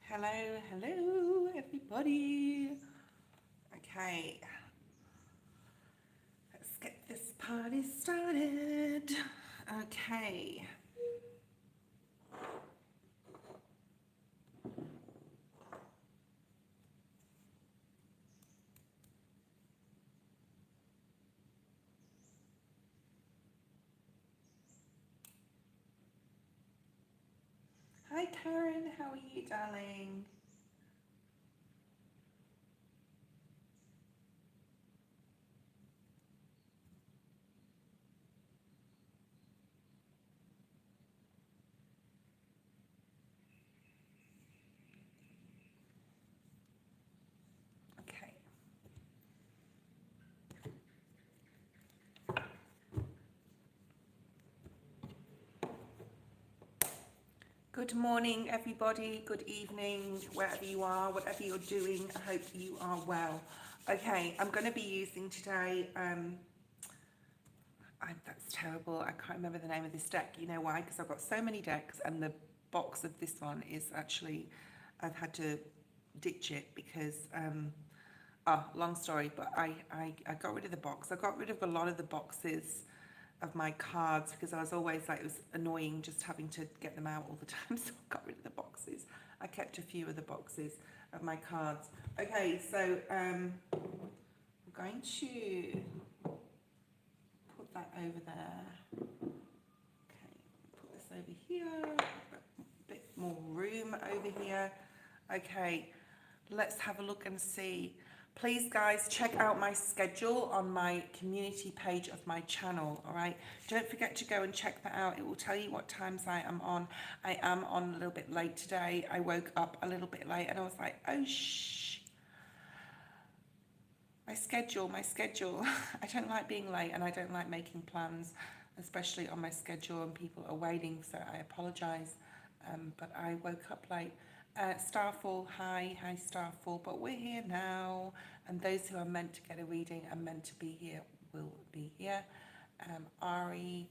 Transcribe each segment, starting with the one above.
Hello, hello, everybody. Okay, let's get this party started. Okay. Hi, Karen. How are you, darling? Okay. Good morning, everybody. Good evening, wherever you are, whatever you're doing. I hope you are well. Okay, I'm going to be using today. That's terrible. I can't remember the name of this deck. You know why? Because I've got so many decks, and the box of this one is actually, I've had to ditch it because, long story, but I got rid of the box. I got rid of a lot of the boxes of my cards because I was always like, it was annoying just having to get them out all the time. So I got rid of the boxes. I kept a few of the boxes of my cards. Okay, so I'm going to put that over there. Okay, put this over here. A bit more room over here. Okay, let's have a look and see. Please, guys, check out my schedule on my community page of my channel, all right? Don't forget to go and check that out. It will tell you what times I am on. I am on a little bit late today. I woke up a little bit late and I was like, oh, shh. My schedule. I don't like being late and I don't like making plans, especially on my schedule and people are waiting, so I apologise. But I woke up late. Starfall, hi Starfall, but we're here now, and those who are meant to get a reading and meant to be here will be here. Ari,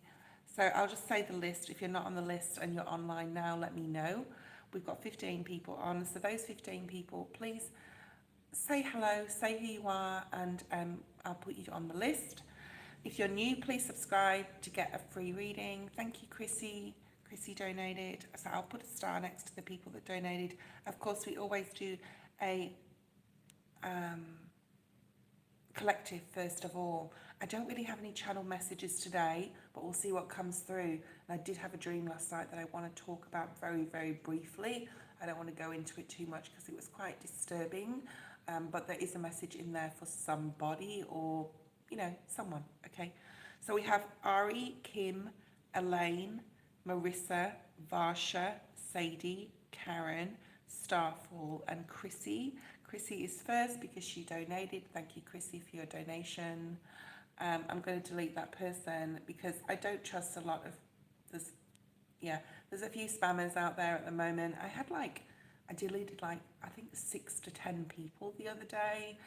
so I'll just say the list. If you're not on the list and you're online now, let me know. We've got 15 people on, so those 15 people, please say hello, say who you are, and I'll put you on the list. If you're new, please subscribe to get a free reading. Thank you, Chrissy. Chrissy donated, so I'll put a star next to the people that donated. Of course, we always do a collective first of all. I don't really have any channel messages today, but we'll see what comes through. And I did have a dream last night that I want to talk about very, very briefly. I don't want to go into it too much because it was quite disturbing, but there is a message in there for somebody or, you know, someone, okay? So we have Ari, Kim, Elaine, Marissa, Varsha, Sadie, Karen, Starfall, and Chrissy. Chrissy is first because she donated. Thank you, Chrissy, for your donation. I'm going to delete that person because I don't trust a lot of this. Yeah, there's a few spammers out there at the moment. I deleted I think 6 to 10 people the other day.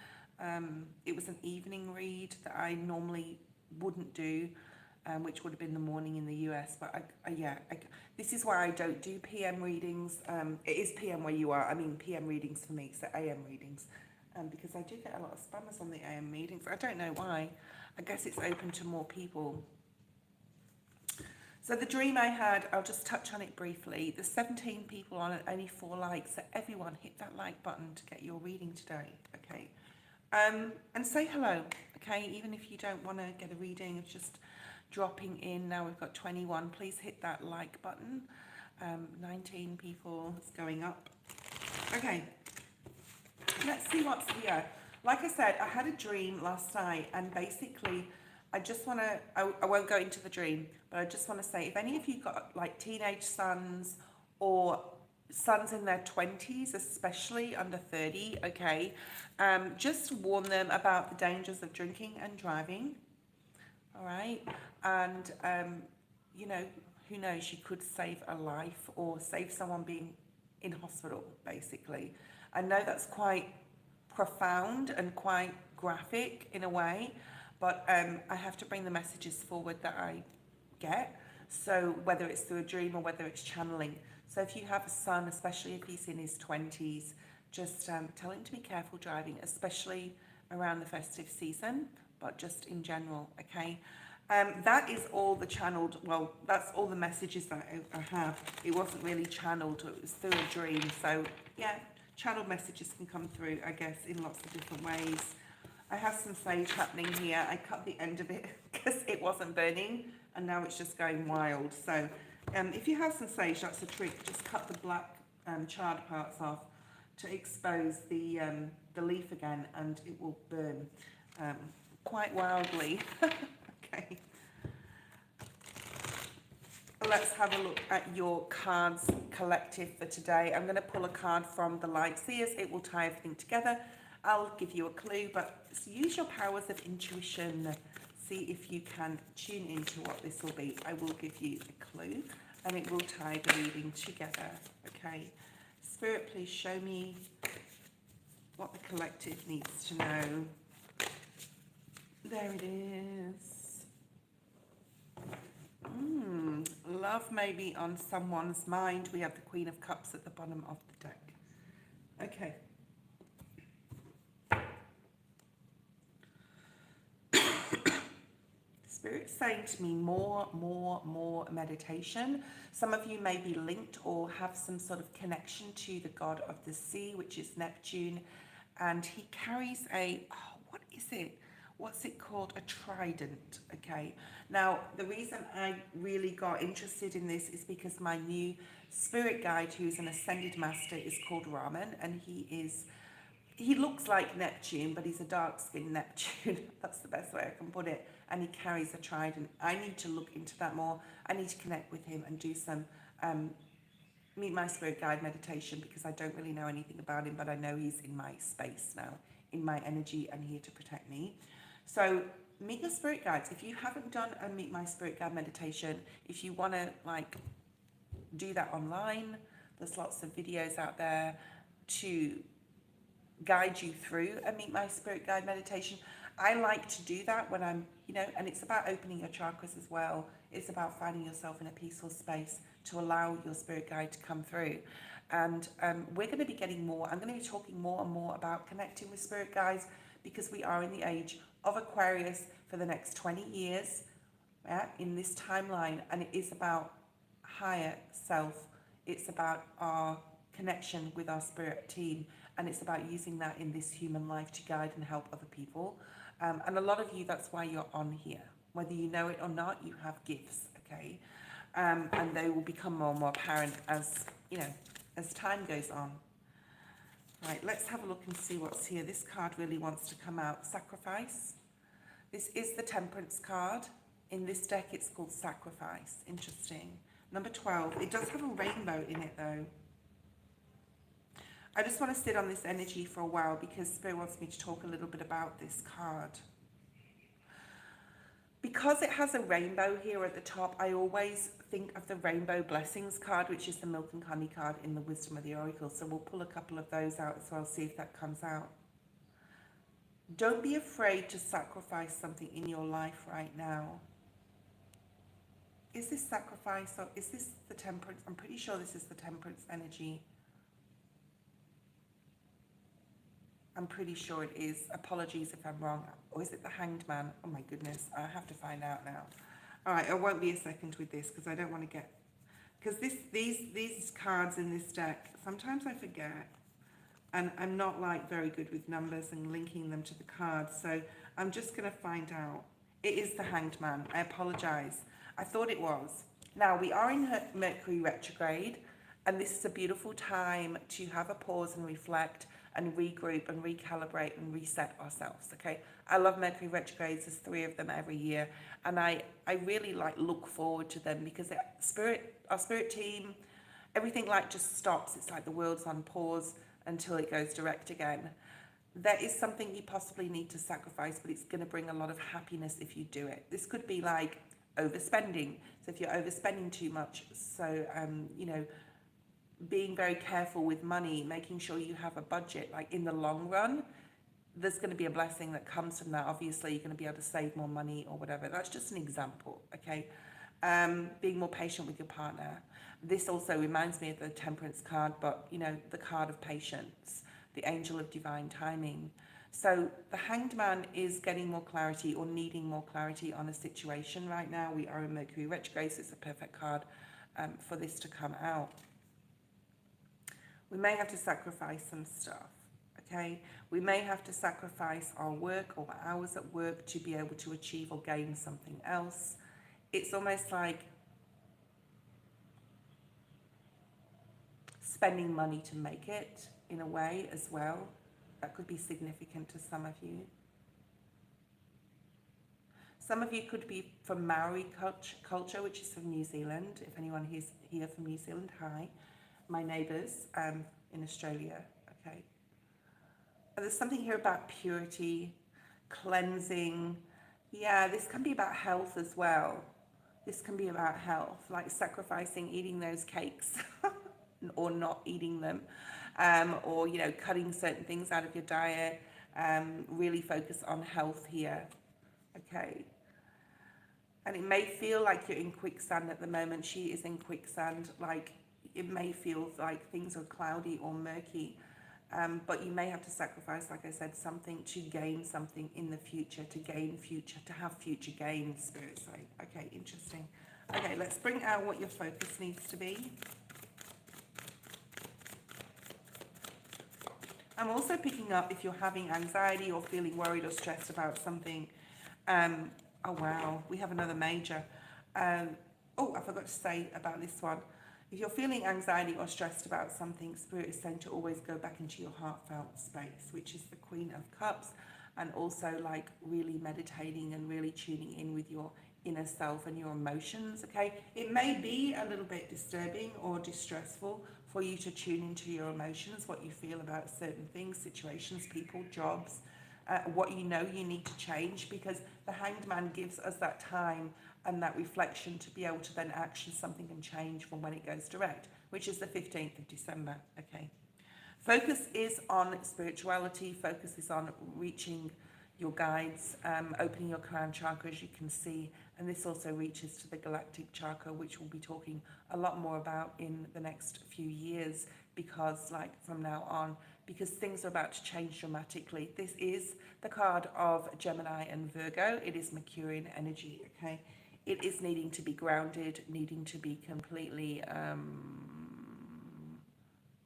It was an evening read that I normally wouldn't do, which would have been the morning in the US. But this is why I don't do PM readings. It is PM where you are. I mean PM readings for me, so AM readings. Because I do get a lot of spammers on the AM readings. I don't know why. I guess it's open to more people. So the dream I had, I'll just touch on it briefly. There's 17 people on it, only 4 likes. So everyone hit that like button to get your reading today, okay? And say hello, okay? Even if you don't want to get a reading, it's just dropping in. Now we've got 21. Please hit that like button. 19 people, it's going up. Okay, let's see what's here. Like I said, I had a dream last night, and basically I just want to, I won't go into the dream, but I just want to say, if any of you got like teenage sons or sons in their 20s, especially under 30, okay, just warn them about the dangers of drinking and driving, all right? And, you know, who knows, you could save a life or save someone being in hospital, basically. I know that's quite profound and quite graphic in a way, but I have to bring the messages forward that I get. So whether it's through a dream or whether it's channeling. So if you have a son, especially if he's in his 20s, just tell him to be careful driving, especially around the festive season, but just in general, okay? That is all the channeled, well, that's all the messages that I have. It wasn't really channeled, it was through a dream. So yeah, channeled messages can come through, I guess, in lots of different ways. I have some sage happening here. I cut the end of it because it wasn't burning and now it's just going wild. So if you have some sage, that's a trick. Just cut the black charred parts off to expose the leaf again, and it will burn quite wildly. Okay. Let's have a look at your cards collective for today. I'm going to pull a card from the Light Seers. It will tie everything together. I'll give you a clue, but use your powers of intuition. See if you can tune into what this will be. I will give you a clue and it will tie the reading together. Okay. Spirit, please show me what the collective needs to know. There it is. Love may be on someone's mind. We have the Queen of Cups at the bottom of the deck. Okay. Spirit's saying to me more meditation. Some of you may be linked or have some sort of connection to the god of the sea, which is Neptune. And he carries a, what is it? What's it called? A trident, okay? Now, the reason I really got interested in this is because my new spirit guide, who's an ascended master, is called Raman, and he looks like Neptune, but he's a dark-skinned Neptune. That's the best way I can put it. And he carries a trident. I need to look into that more. I need to connect with him and do some Meet My Spirit Guide meditation, because I don't really know anything about him, but I know he's in my space now, in my energy, and here to protect me. So meet your spirit guides. If you haven't done a Meet My Spirit Guide meditation, if you want to like do that online, there's lots of videos out there to guide you through a Meet My Spirit Guide meditation. I like to do that when I'm, and it's about opening your chakras as well. It's about finding yourself in a peaceful space to allow your spirit guide to come through. And we're going to be getting more. I'm going to be talking more and more about connecting with spirit guides, because we are in the age of Aquarius for the next 20 years in this timeline. And it is about higher self. It's about our connection with our spirit team. And it's about using that in this human life to guide and help other people. And a lot of you, that's why you're on here. Whether you know it or not, you have gifts, okay? And they will become more and more apparent as, as time goes on. Right, let's have a look and see what's here. This card really wants to come out. Sacrifice. This is the Temperance card. In this deck, it's called Sacrifice. Interesting. Number 12. It does have a rainbow in it, though. I just want to sit on this energy for a while because Spirit wants me to talk a little bit about this card. Because it has a rainbow here at the top, I always think of the Rainbow Blessings card, which is the Milk and Honey card in the Wisdom of the Oracle. So we'll pull a couple of those out as well, see if that comes out. Don't be afraid to sacrifice something in your life right now. Is this sacrifice or is this the Temperance? I'm pretty sure this is the Temperance energy. I'm pretty sure it is. Apologies if I'm wrong. Or is it the Hanged Man? Oh my goodness, I have to find out now. All right, I won't be a second with this because I don't want to get... Because these cards in this deck, sometimes I forget. And I'm not like very good with numbers and linking them to the cards. So I'm just going to find out. It is the Hanged Man. I apologize. I thought it was. Now, we are in Mercury retrograde. And this is a beautiful time to have a pause and reflect and regroup and recalibrate and reset ourselves, okay? I love Mercury retrogrades. There's 3 of them every year. And I really look forward to them because our spirit team, everything just stops. It's like the world's on pause until it goes direct again. There is something you possibly need to sacrifice, but it's going to bring a lot of happiness if you do it. This could be like overspending. So if you're overspending too much, so, being very careful with money, making sure you have a budget, in the long run, there's going to be a blessing that comes from that. Obviously, you're going to be able to save more money or whatever. That's just an example, okay? Being more patient with your partner. This also reminds me of the Temperance card, but you know, the card of patience, the angel of divine timing. So the Hanged Man is getting more clarity or needing more clarity on a situation right now. We are in Mercury retrograde, so it's a perfect card for this to come out. We may have to sacrifice some stuff, okay? We may have to sacrifice our work or hours at work to be able to achieve or gain something else. It's almost like spending money to make it in a way as well. That could be significant to some of you. Some of you could be from Maori culture, which is from New Zealand. If anyone who's here from New Zealand, hi. My neighbours in Australia, okay. And there's something here about purity, cleansing. Yeah, this can be about health as well. This can be about health, like sacrificing eating those cakes or not eating them, or, you know, cutting certain things out of your diet. Really focus on health here, okay. And it may feel like you're in quicksand at the moment. She is in quicksand. Like, it may feel like things are cloudy or murky, but you may have to sacrifice, like I said, something to gain something in the future, to have future gains, Spirit say. Okay, interesting. Okay, let's bring out what your focus needs to be. I'm also picking up if you're having anxiety or feeling worried or stressed about something. Oh, wow, we have another major. Oh, I forgot to say about this one. If you're feeling anxiety or stressed about something, Spirit is saying to always go back into your heartfelt space, which is the Queen of Cups, and also like really meditating and really tuning in with your inner self and your emotions, okay? It may be a little bit disturbing or distressful for you to tune into your emotions, what you feel about certain things, situations, people, jobs, what you know you need to change, because the Hanged Man gives us that time and that reflection to be able to then action something and change from when it goes direct, which is the 15th of December, okay? Focus is on spirituality, focus is on reaching your guides, opening your crown chakra, as you can see, and this also reaches to the galactic chakra, which we'll be talking a lot more about in the next few years, because like from now on, because things are about to change dramatically. This is the card of Gemini and Virgo. It is Mercurian energy, okay? It is needing to be grounded, needing to be completely,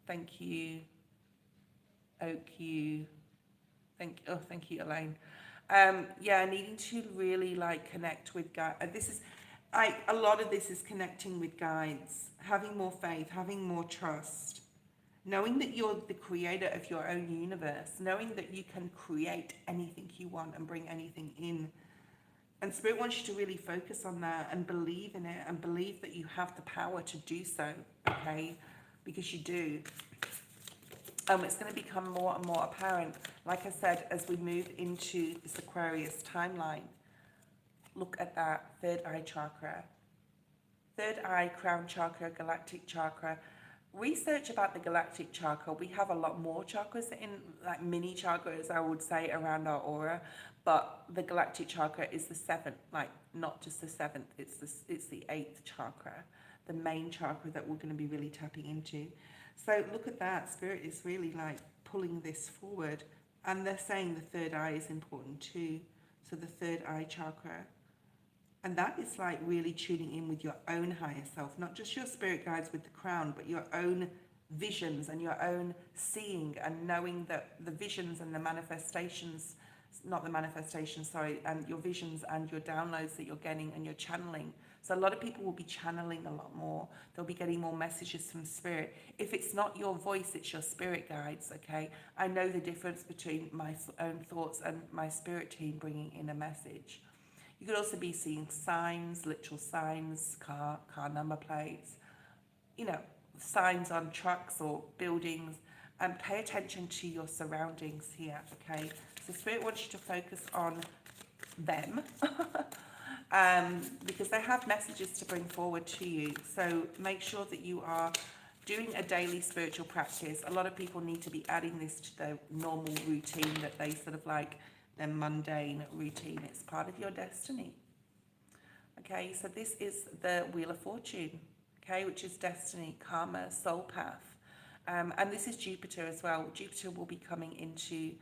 thank you, thank you, Elaine. Yeah, needing to really like connect with God. This is, a lot of this is connecting with guides, having more faith, having more trust, knowing that you're the creator of your own universe, knowing that you can create anything you want and bring anything in. And Spirit wants you to really focus on that and believe in it and believe that you have the power to do so, okay? Because you do. It's going to become more and more apparent, like I said, as we move into this Aquarius timeline. Look at that third eye chakra. Third eye, crown chakra, galactic chakra. Research about the galactic chakra. We have a lot more chakras in, like mini chakras, I would say, around our aura, but the galactic chakra is the seventh, like not just the seventh, it's the eighth chakra, the main chakra that we're going to be really tapping into. So look at that, Spirit is really like pulling this forward, and they're saying the third eye is important too. So the third eye chakra. And that is like really tuning in with your own higher self, not just your spirit guides with the crown, but your own visions and your own seeing and knowing that the visions and the manifestations, not the manifestations, sorry, and your visions and your downloads that you're getting and you're channeling. So a lot of people will be channeling a lot more. They'll be getting more messages from spirit. If it's not your voice, it's your spirit guides, okay? I know the difference between my own thoughts and my spirit team bringing in a message. You could also be seeing signs, literal signs, car number plates, you know, signs on trucks or buildings, and pay attention to your surroundings here, okay? So Spirit wants you to focus on them because they have messages to bring forward to you. So make sure that you are doing a daily spiritual practice. A lot of people need to be adding this to their normal routine that they sort of like, their mundane routine. It's part of your destiny. Okay, so this is the Wheel of Fortune, okay, which is destiny, karma, soul path. And this is Jupiter as well. Jupiter will be coming into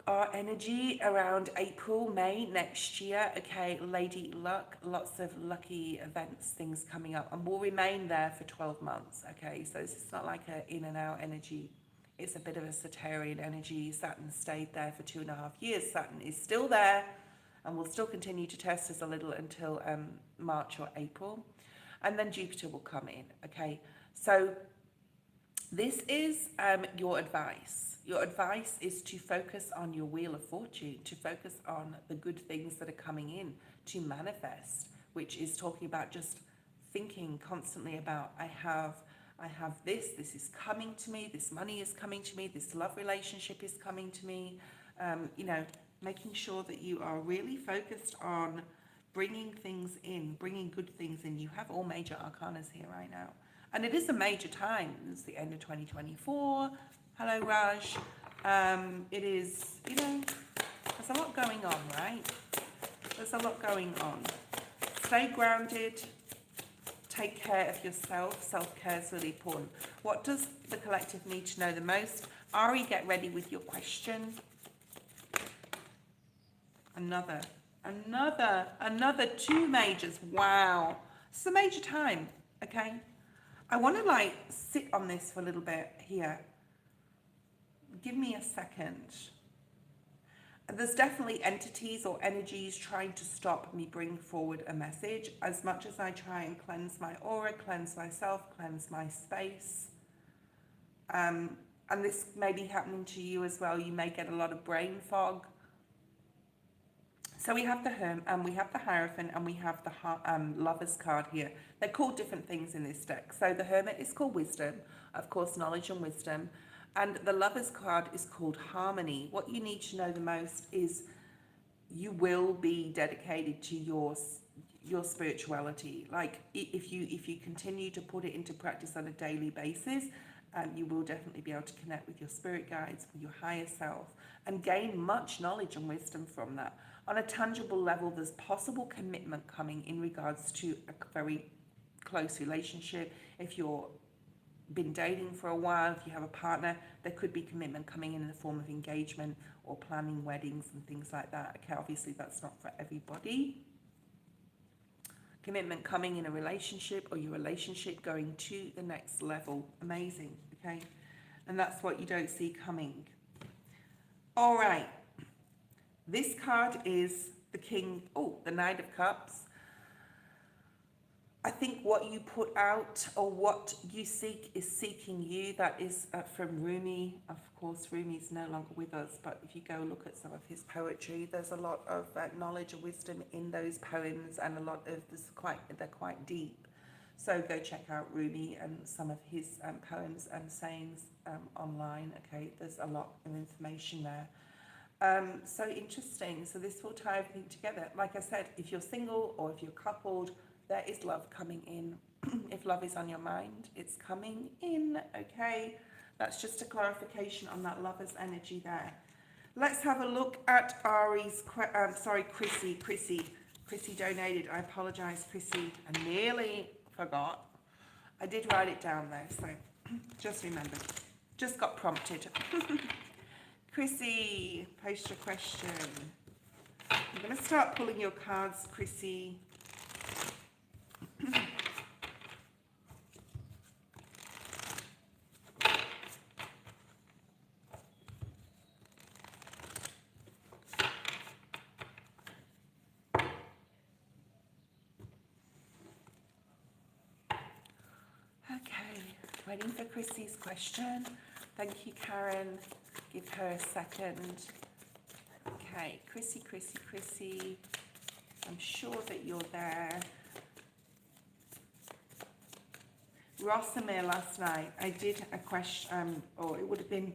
our energy around April, May next year. Okay, Lady Luck, lots of lucky events, things coming up, and will remain there for 12 months. Okay, so this is not like a in and out energy. It's a bit of a Saturnian energy. Saturn stayed there for 2.5 years. Saturn is still there and will still continue to test us a little until March or April. And then Jupiter will come in. Okay, so this is your advice. Your advice is to focus on your Wheel of Fortune, to focus on the good things that are coming in, to manifest, which is talking about just thinking constantly about, I have this is coming to me, this money is coming to me, this love relationship is coming to me, making sure that you are really focused on bringing things in, bringing good things in. You have all major arcanas here right now. And it is a major time. It's the end of 2024. Hello, Raj. It is, there's a lot going on, right? There's a lot going on. Stay grounded. Take care of yourself. Self-care is really important. What does the collective need to know the most? Ari, get ready with your question. Another 2 majors. Wow. It's a major time, okay? I want to sit on this for a little bit here. Give me a second. There's definitely entities or energies trying to stop me bring forward a message. As much as I try and cleanse my aura, cleanse myself, cleanse my space. And this may be happening to you as well. You may get a lot of brain fog. So we have the Hermit, and we have the Hierophant, and we have the Lover's card here. They're called different things in this deck. So the Hermit is called Wisdom, of course, knowledge and wisdom. And the Lover's card is called Harmony. What you need to know the most is you will be dedicated to your spirituality. Like if you continue to put it into practice on a daily basis, you will definitely be able to connect with your spirit guides, with your higher self, and gain much knowledge and wisdom from that. On a tangible level, there's possible commitment coming in regards to a very close relationship. If you've been dating for a while, if you have a partner, there could be commitment coming in the form of engagement or planning weddings and things like that. Okay, obviously that's not for everybody. Commitment coming in a relationship, or your relationship going to the next level. Amazing, okay? And that's what you don't see coming. All right. This card is the the Knight of Cups. I think what you put out or what you seek is seeking you. That is from Rumi. Of course, Rumi's no longer with us, but if you go look at some of his poetry, there's a lot of knowledge and wisdom in those poems, and a lot of they're quite deep. So go check out Rumi and some of his poems and sayings online. Okay, there's a lot of information there. So interesting. So this will tie everything together. Like I said, if you're single or if you're coupled, there is love coming in. If love is on your mind, it's coming in. Okay, that's just a clarification on that lover's energy there. Let's have a look at Ari's. Chrissy donated. I apologize, Chrissy. I nearly forgot. I did write it down though, so just remembered. Just got prompted. Chrissy, post your question. I'm going to start pulling your cards, Chrissy. Okay, waiting for Chrissy's question. Thank you, Karen. Give her a second. Okay, Chrissy. I'm sure that you're there. Rossamere last night, I did a question, or it would have been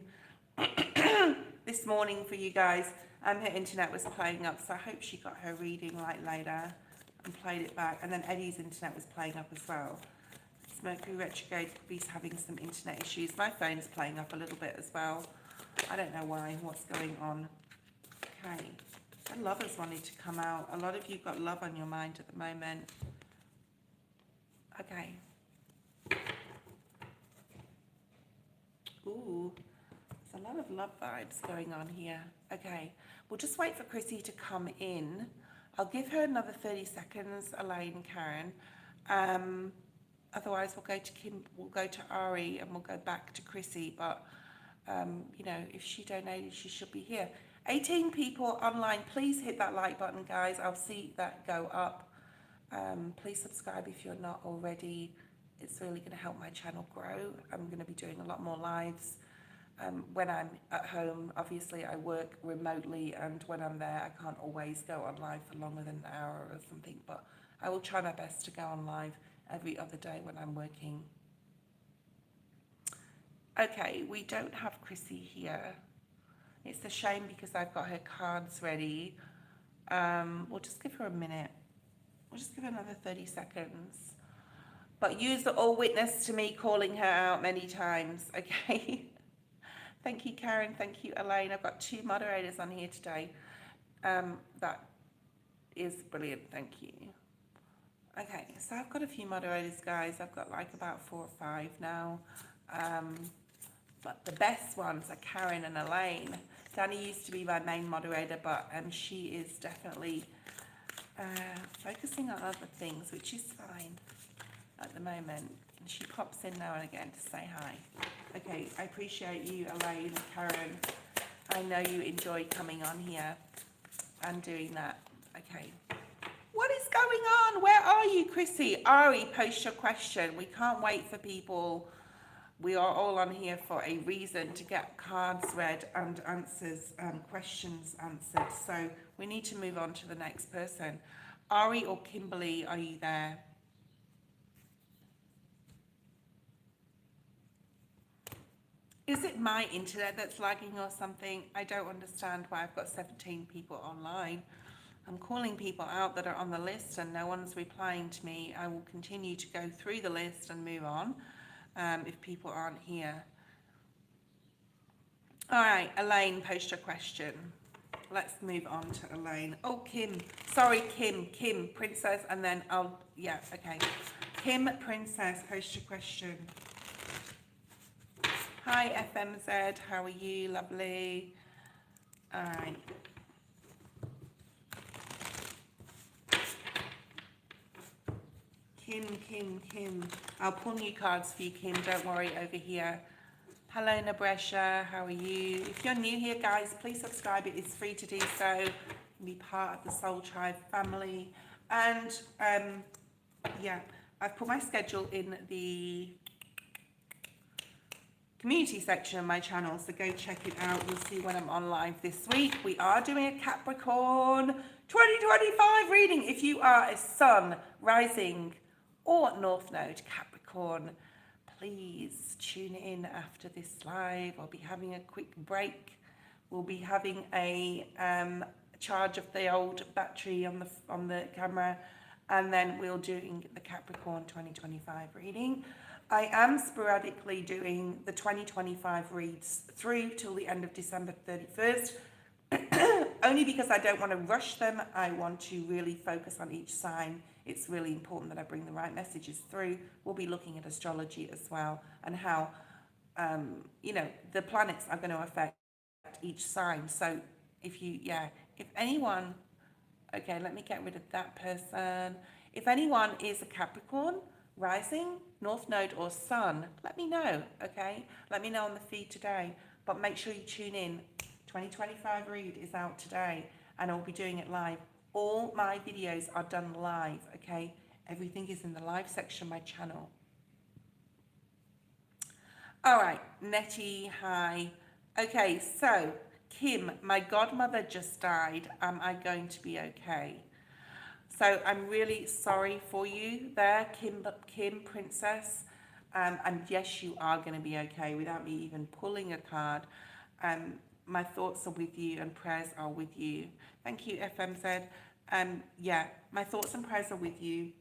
this morning for you guys. Her internet was playing up, so I hope she got her reading later and played it back. And then Eddie's internet was playing up as well. Mercury retrograde could be having some internet issues. My phone's playing up a little bit as well. I don't know why, what's going on. Okay. The lovers wanted to come out. A lot of you got love on your mind at the moment. Okay. Ooh, there's a lot of love vibes going on here. Okay, we'll just wait for Chrissy to come in. I'll give her another 30 seconds, Elaine and Karen. Otherwise, we'll go to Kim, we'll go to Ari, and we'll go back to Chrissy. But, you know, if she donated, she should be here. 18 people online. Please hit that like button, guys. I'll see that go up. Please subscribe if you're not already. It's really going to help my channel grow. I'm going to be doing a lot more lives. When I'm at home, obviously I work remotely, and when I'm there, I can't always go on live for longer than an hour or something, but I will try my best to go on live every other day when I'm working. Okay, we don't have Chrissy here. It's a shame because I've got her cards ready. We'll just give her a minute. We'll just give her another 30 seconds. But you're all witness to me calling her out many times, okay? Thank you, Karen. Thank you, Elaine. I've got 2 moderators on here today. That is brilliant. Thank you. Okay, so I've got a few moderators, guys. I've got like about 4 or 5 now. But the best ones are Karen and Elaine. Danny used to be my main moderator, but she is definitely focusing on other things, which is fine at the moment. And she pops in now and again to say hi. Okay, I appreciate you, Elaine and Karen. I know you enjoy coming on here and doing that. Okay. What is going on? Where are you, Chrissy? Ari, post your question. We can't wait for people. We are all on here for a reason, to get cards read and answers, questions answered. So we need to move on to the next person. Ari or Kimberly, are you there? Is it my internet that's lagging or something? I don't understand why I've got 17 people online. I'm calling people out that are on the list and no one's replying to me. I will continue to go through the list and move on if people aren't here. All right, Elaine, post your question. Let's move on to Elaine. Oh, Kim. Sorry, Kim, Princess, and then yeah, okay. Kim, Princess, post your question. Hi, FMZ, how are you? Lovely. All right. Kim. I'll pull new cards for you, Kim. Don't worry, over here. Hello, Nabresha. How are you? If you're new here, guys, please subscribe. It is free to do so. You can be part of the Soul Tribe family. And, yeah, I've put my schedule in the community section of my channel, so go check it out. You'll see when I'm on live this week. We are doing a Capricorn 2025 reading. If you are a Sun, Rising, or North Node Capricorn, please tune in after this live. I'll be having a quick break. We'll be having a charge of the old battery on the camera, and then we'll doing the Capricorn 2025 reading. I am sporadically doing the 2025 reads through till the end of December 31st, only because I don't want to rush them. I want to really focus on each sign. It's really important that I bring the right messages through. We'll be looking at astrology as well, and how, you know, the planets are going to affect each sign. So if anyone, okay, let me get rid of that person. If anyone is a Capricorn, Rising, North Node, or Sun, let me know, okay? Let me know on the feed today. But make sure you tune in. 2025 read is out today, and I'll be doing it live. All my videos are done live, okay? Everything is in the live section of my channel. All right, Nettie, hi. Okay, so, Kim, my godmother just died. Am I going to be okay? So I'm really sorry for you there, Kim, Princess. And yes, you are going to be okay without me even pulling a card. My thoughts are with you and prayers are with you. Thank you, FMZ. Yeah, my thoughts and prayers are with you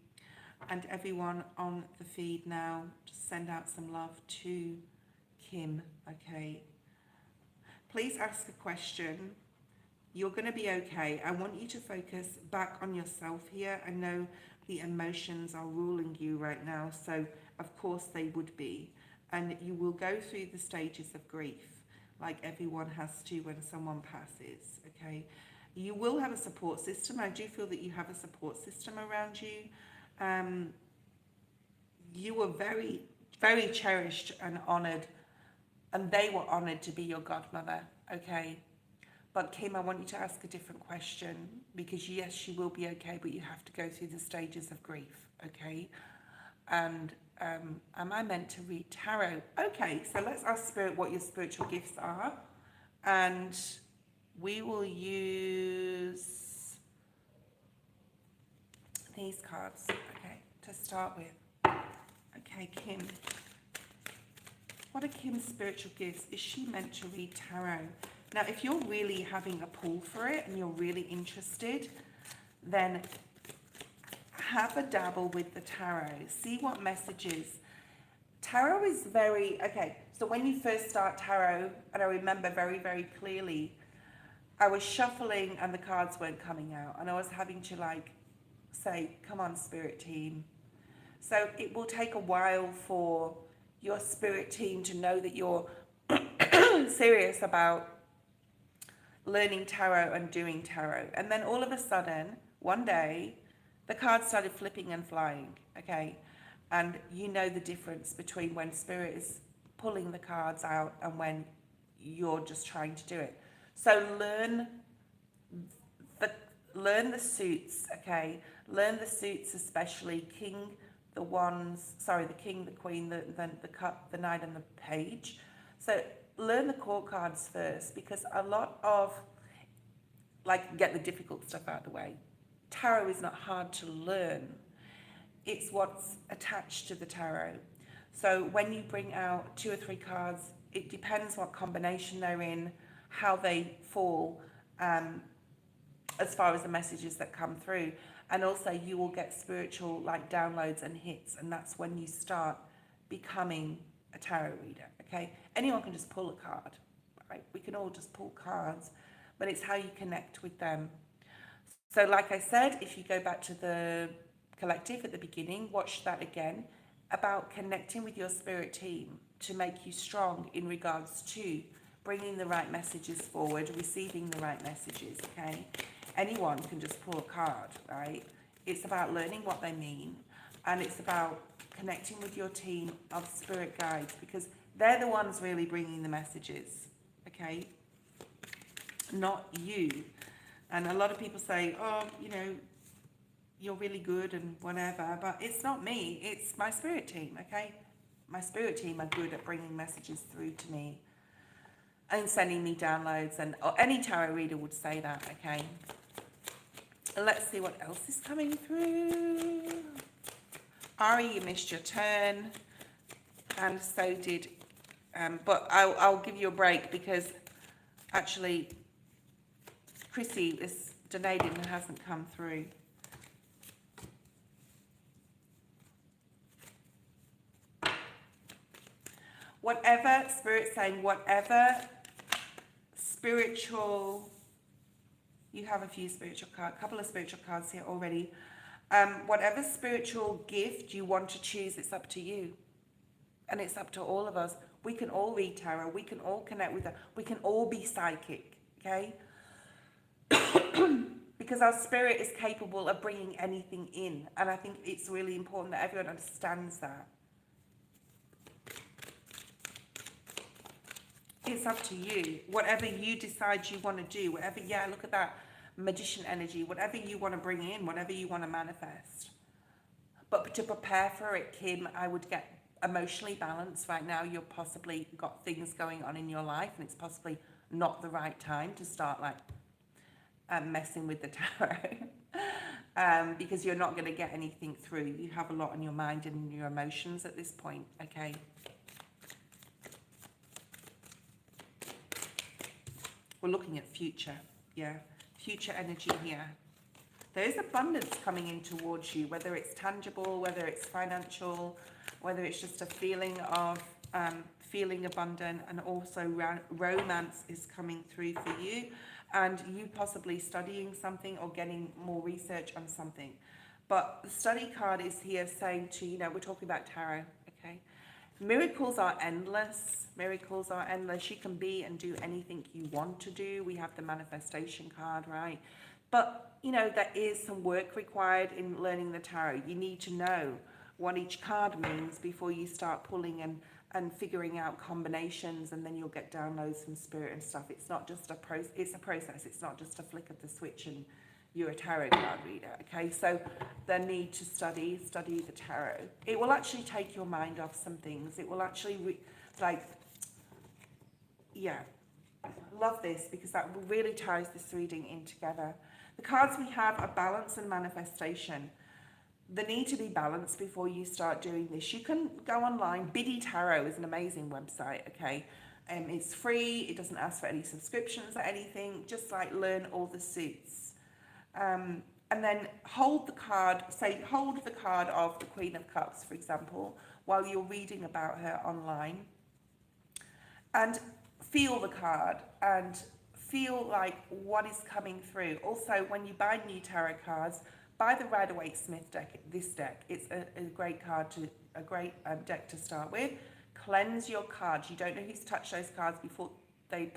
and everyone on the feed now. Just send out some love to Kim, okay? Please ask a question. You're going to be okay. I want you to focus back on yourself here. I know the emotions are ruling you right now, so of course they would be. And you will go through the stages of grief, like everyone has to when someone passes, okay? You will have a support system. I do feel that you have a support system around you. You were very, very cherished and honoured, and they were honoured to be your godmother, okay? But Kim, I want you to ask a different question, because yes, she will be okay, but you have to go through the stages of grief, okay? And am I meant to read tarot? Okay, so let's ask Spirit what your spiritual gifts are. And we will use these cards, okay, to start with. Okay, Kim. What are Kim's spiritual gifts? Is she meant to read tarot? Now, if you're really having a pull for it and you're really interested, then have a dabble with the tarot. See what messages. Tarot is very, okay, so when you first start tarot, and I remember very, very clearly, I was shuffling and the cards weren't coming out. And I was having to like say, come on, spirit team. So it will take a while for your spirit team to know that you're serious about learning tarot and doing tarot. And then all of a sudden, one day, the cards started flipping and flying, okay? And you know the difference between when spirit is pulling the cards out and when you're just trying to do it. So learn the suits, okay? Learn the suits, especially King, the Wands, sorry, the King, the Queen, the Cup, the Knight, and the Page. So learn the court cards first, because a lot of, like, get the difficult stuff out of the way. Tarot is not hard to learn. It's what's attached to the tarot. So when you bring out 2 or 3 cards, it depends what combination they're in, how they fall, as far as the messages that come through. And also you will get spiritual like downloads and hits, and that's when you start becoming a tarot reader, okay? Anyone can just pull a card, right? We can all just pull cards, but it's how you connect with them. So like I said, if you go back to the collective at the beginning, watch that again, about connecting with your spirit team to make you strong in regards to bringing the right messages forward, receiving the right messages, okay? Anyone can just pull a card, right? It's about learning what they mean, and it's about connecting with your team of spirit guides, because they're the ones really bringing the messages, okay? Not you. And a lot of people say, oh, you know, you're really good and whatever, but it's not me, it's my spirit team, okay? My spirit team are good at bringing messages through to me and sending me downloads, and any tarot reader would say that, okay? Let's see what else is coming through. Ari, you missed your turn, and so did, but I'll give you a break, because actually Chrissy is donating and hasn't come through. Whatever, Spirit's saying, whatever spiritual, you have a few spiritual cards, a couple of spiritual cards here already. Whatever spiritual gift you want to choose, it's up to you. And it's up to all of us. We can all read tarot. We can all connect with it. We can all be psychic, okay? Because our spirit is capable of bringing anything in. And I think it's really important that everyone understands that. It's up to you. Whatever you decide you want to do, whatever, yeah, look at that magician energy, whatever you want to bring in, whatever you want to manifest. But to prepare for it, Kim, I would get emotionally balanced. Right now, you've possibly got things going on in your life, and it's possibly not the right time to start like messing with the tarot. Because you're not going to get anything through. You have a lot on your mind and your emotions at this point, okay? We're looking at future, yeah, future energy here. There is abundance coming in towards you, whether it's tangible, whether it's financial, whether it's just a feeling of feeling abundant, and also romance is coming through for you. and you possibly studying something or getting more research on something. But the study card is here saying to, you know, we're talking about tarot, okay? Miracles are endless. Miracles are endless. You can be and do anything you want to do. We have the manifestation card, right? But, you know, there is some work required in learning the tarot. You need to know what each card means before you start pulling and figuring out combinations, and then you'll get downloads from spirit and stuff. It's not just it's a process. It's not just a flick of the switch and you're a tarot card reader, okay? So the need to study the tarot. It will actually take your mind off some things. It will actually, love this, because that really ties this reading in together. The cards we have are balance and manifestation. The need to be balanced before you start doing this. You can go online. Biddy Tarot is an amazing website, okay? It's free. It doesn't ask for any subscriptions or anything. Just like learn all the suits. And then hold the card, hold the card of the Queen of Cups, for example, while you're reading about her online. And feel the card and feel like what is coming through. Also, when you buy new tarot cards, buy the Rider-Waite-Smith deck, this deck. It's a great card a great deck to start with. Cleanse your cards. You don't know who's touched those cards before they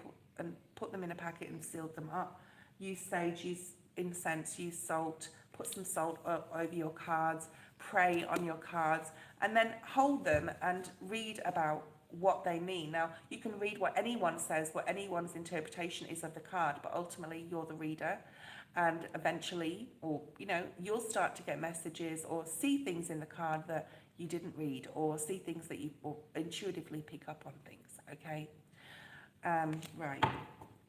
put them in a packet and sealed them up. Use sage, use incense, use salt, put some salt over your cards, pray on your cards, and then hold them and read about what they mean. Now, you can read what anyone says, what anyone's interpretation is of the card, but ultimately you're the reader, and eventually, or you know, you'll start to get messages or see things in the card that you didn't read, or see things that you or intuitively pick up on things, okay? Right.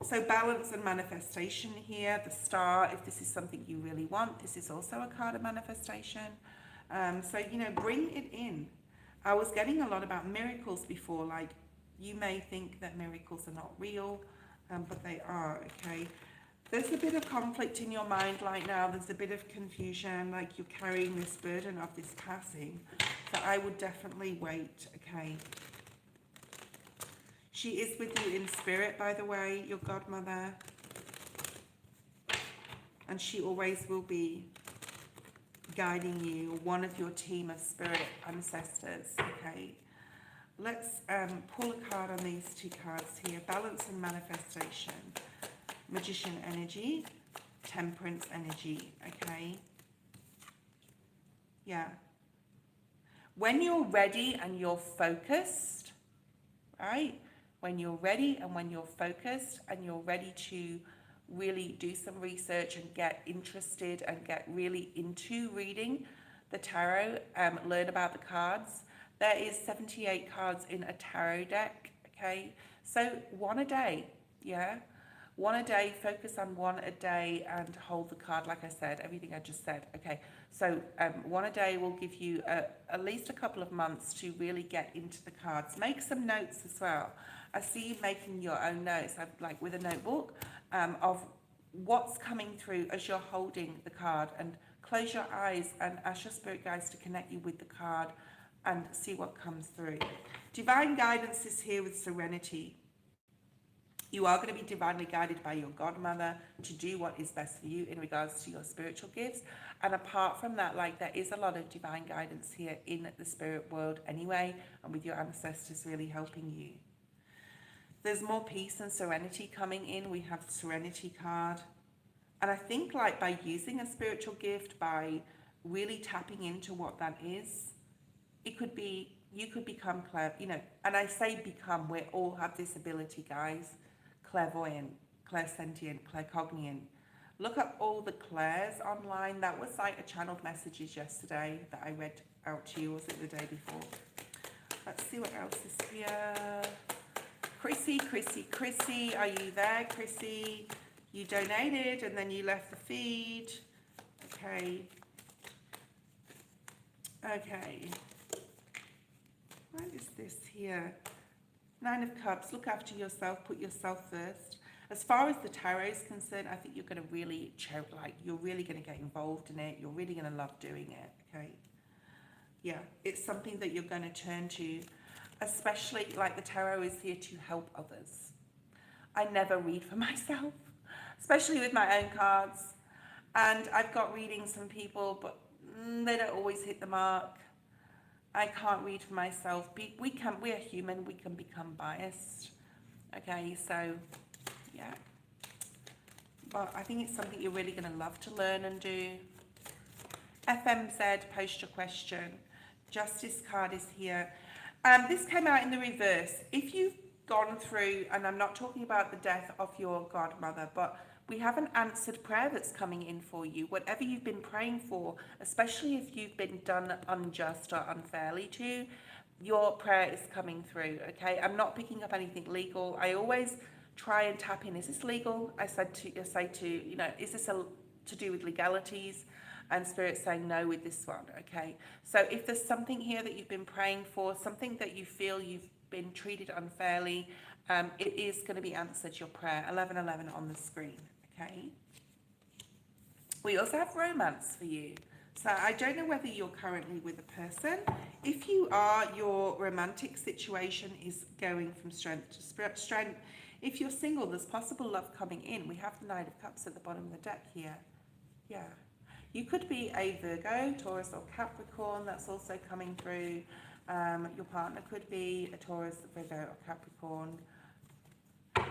So balance and manifestation here, the star, if this is something you really want, this is also a card of manifestation. So, you know, bring it in. I was getting a lot about miracles before, like you may think that miracles are not real, but they are, okay? There's a bit of conflict in your mind right now. There's a bit of confusion, like you're carrying this burden of this passing. So I would definitely wait, okay? She is with you in spirit, by the way, your godmother. And she always will be guiding you, one of your team of spirit ancestors, okay? Let's pull a card on these two cards here. Balance and manifestation. Magician energy, temperance energy, okay? Yeah. When you're ready and you're focused, right? When you're ready and when you're focused and you're ready to really do some research and get interested and get really into reading the tarot, learn about the cards. There is 78 cards in a tarot deck, okay? So one a day, yeah? One a day, focus on one a day and hold the card, like I said, everything I just said, okay? So one a day will give you at least a couple of months to really get into the cards. Make some notes as well. I see you making your own notes, like with a notebook, of what's coming through as you're holding the card, and close your eyes and ask your spirit guides to connect you with the card and see what comes through. Divine guidance is here with serenity. You are going to be divinely guided by your godmother to do what is best for you in regards to your spiritual gifts. And apart from that, like there is a lot of divine guidance here in the spirit world anyway, and with your ancestors really helping you. There's more peace and serenity coming in. We have the Serenity card. And I think like by using a spiritual gift, by really tapping into what that is, it could be, you could become you know, and I say become, we all have this ability, guys. Clairvoyant, clairsentient, claircognient. Look up all the Claires online. That was like a channeled messages yesterday that I read out to you, or was it the day before? Let's see what else is here. Chrissy, are you there, Chrissy? You donated and then you left the feed. Okay. What is this here? Nine of Cups, look after yourself, put yourself first. As far as the tarot is concerned, I think you're going to really, you're really going to get involved in it. You're really going to love doing it, okay? Yeah, it's something that you're going to turn to, especially like the tarot is here to help others. I never read for myself. especially with my own cards. And I've got readings from people, but they don't always hit the mark. I can't read for myself. We're human, we can become biased. Okay, so yeah. But I think it's something you're really going to love to learn and do. FMZ, post your question. Justice card is here. This came out in the reverse. If you've gone through, and I'm not talking about the death of your godmother, but we have an answered prayer that's coming in for you. Whatever you've been praying for, especially if you've been done unjust or unfairly to, your prayer is coming through, okay? I'm not picking up anything legal. I always try and tap in, is this legal? I say to, you know, is this to do with legalities? And Spirit's saying no with this one, okay? So if there's something here that you've been praying for, something that you feel you've been treated unfairly, it is going to be answered, your prayer. 1111 on the screen, okay? We also have romance for you. So I don't know whether you're currently with a person. If you are, your romantic situation is going from strength to strength. If you're single, there's possible love coming in. We have the Knight of Cups at the bottom of the deck here. Yeah. You could be a Virgo, Taurus or Capricorn. That's also coming through. Your partner could be a Taurus, Virgo or Capricorn.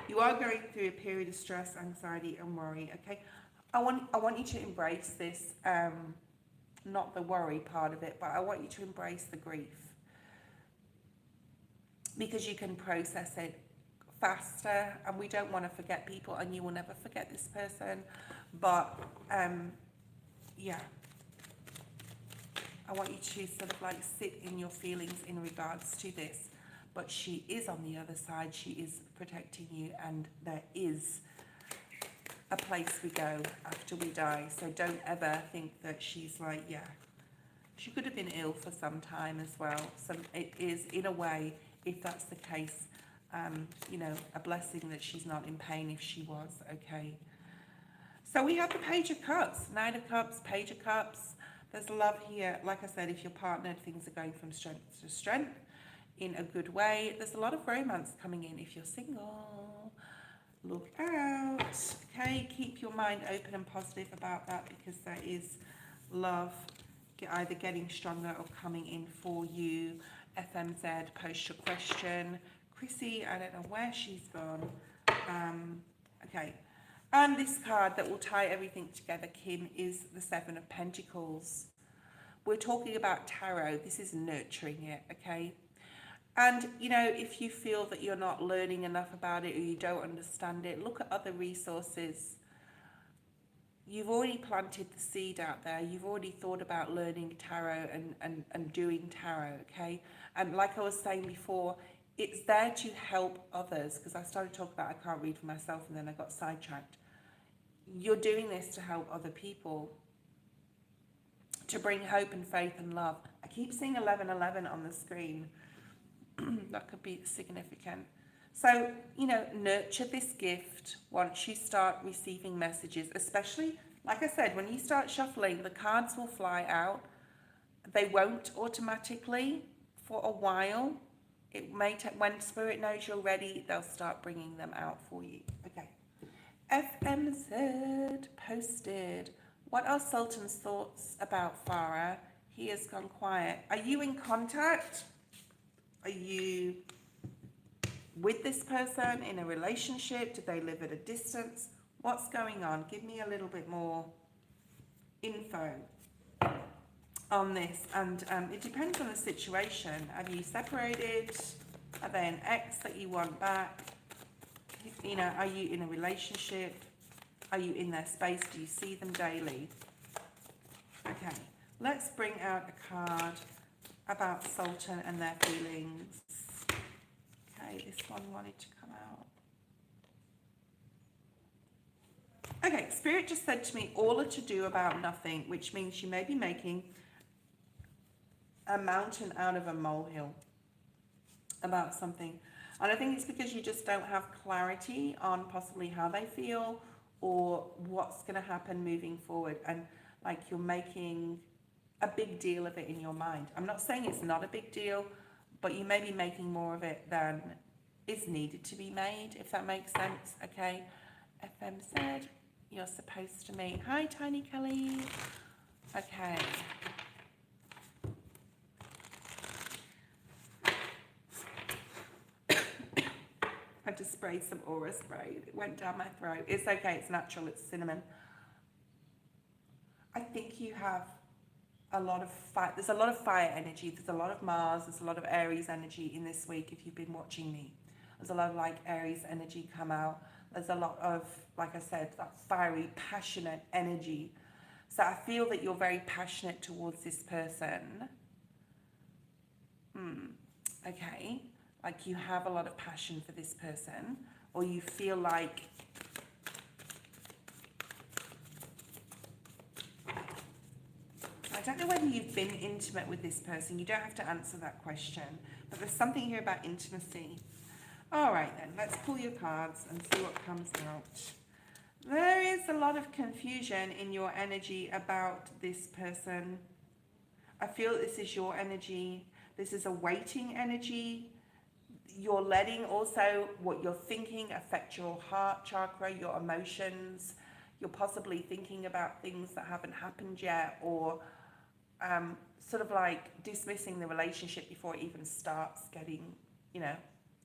You are going through a period of stress, anxiety and worry, okay? I want you to embrace this, not the worry part of it, but I want you to embrace the grief. Because you can process it faster, and we don't want to forget people, and you will never forget this person. But, yeah. I want you to sort of like sit in your feelings in regards to this. But she is on the other side. She is protecting you, and there is a place we go after we die. So don't ever think that she's like, yeah. She could have been ill for some time as well. So it is, in a way, if that's the case, you know, a blessing that she's not in pain if she was, okay. So we have the Page of Cups, Knight of Cups, Page of Cups. There's love here. Like I said, if you're partnered, things are going from strength to strength in a good way. There's a lot of romance coming in if you're single. Look out. Okay, keep your mind open and positive about that, because there is love either getting stronger or coming in for you. FMZ, post your question. Chrissy, I don't know where she's gone. Okay. And this card that will tie everything together, Kim, is the Seven of Pentacles. We're talking about tarot. This is nurturing it, okay? And, you know, if you feel that you're not learning enough about it or you don't understand it, look at other resources. You've already planted the seed out there. You've already thought about learning tarot and doing tarot, okay? And like I was saying before, it's there to help others, because I started talking about I can't read for myself and then I got sidetracked. You're doing this to help other people, to bring hope and faith and love. I keep seeing 1111 on the screen. That could be significant. So, you know, nurture this gift once you start receiving messages, especially, like I said, when you start shuffling, the cards will fly out. They won't automatically for a while. It may take, when Spirit knows you're ready, they'll start bringing them out for you. Okay. FMZ posted. What are Sultan's thoughts about Farah? He has gone quiet. Are you in contact? Are you with this person in a relationship? Do they live at a distance? What's going on? Give me a little bit more info on this. And it depends on the situation. Have you separated? Are they an ex that you want back? You know, are you in a relationship? Are you in their space? Do you see them daily? Okay, let's bring out a card about Sultan and their feelings. Okay, this one wanted to come out. Okay, Spirit just said to me, all are to do about nothing, which means you may be making a mountain out of a molehill about something. And I think it's because you just don't have clarity on possibly how they feel or what's going to happen moving forward. And like you're making a big deal of it in your mind. I'm not saying it's not a big deal, but you may be making more of it than is needed to be made, if that makes sense. Okay, FMZ. you're supposed to meet. Hi, Tiny Kelly. Okay. I just sprayed some aura spray. It went down my throat. It's okay. It's natural. It's cinnamon. I think you have a lot of fire. There's a lot of fire energy. There's a lot of Mars. There's a lot of Aries energy in this week if you've been watching me. There's a lot of like Aries energy come out. There's a lot of, like I said, that fiery, passionate energy. So I feel that you're very passionate towards this person. Okay. Like you have a lot of passion for this person, or you feel like I don't know whether you've been intimate with this person. You don't have to answer that question, but there's something here about intimacy. All right then, let's pull your cards and see what comes out. There is a lot of confusion in your energy about this person. I feel this is your energy. This is a waiting energy. You're letting also what you're thinking affect your heart chakra, your emotions. You're possibly thinking about things that haven't happened yet, or sort of like dismissing the relationship before it even starts getting, you know,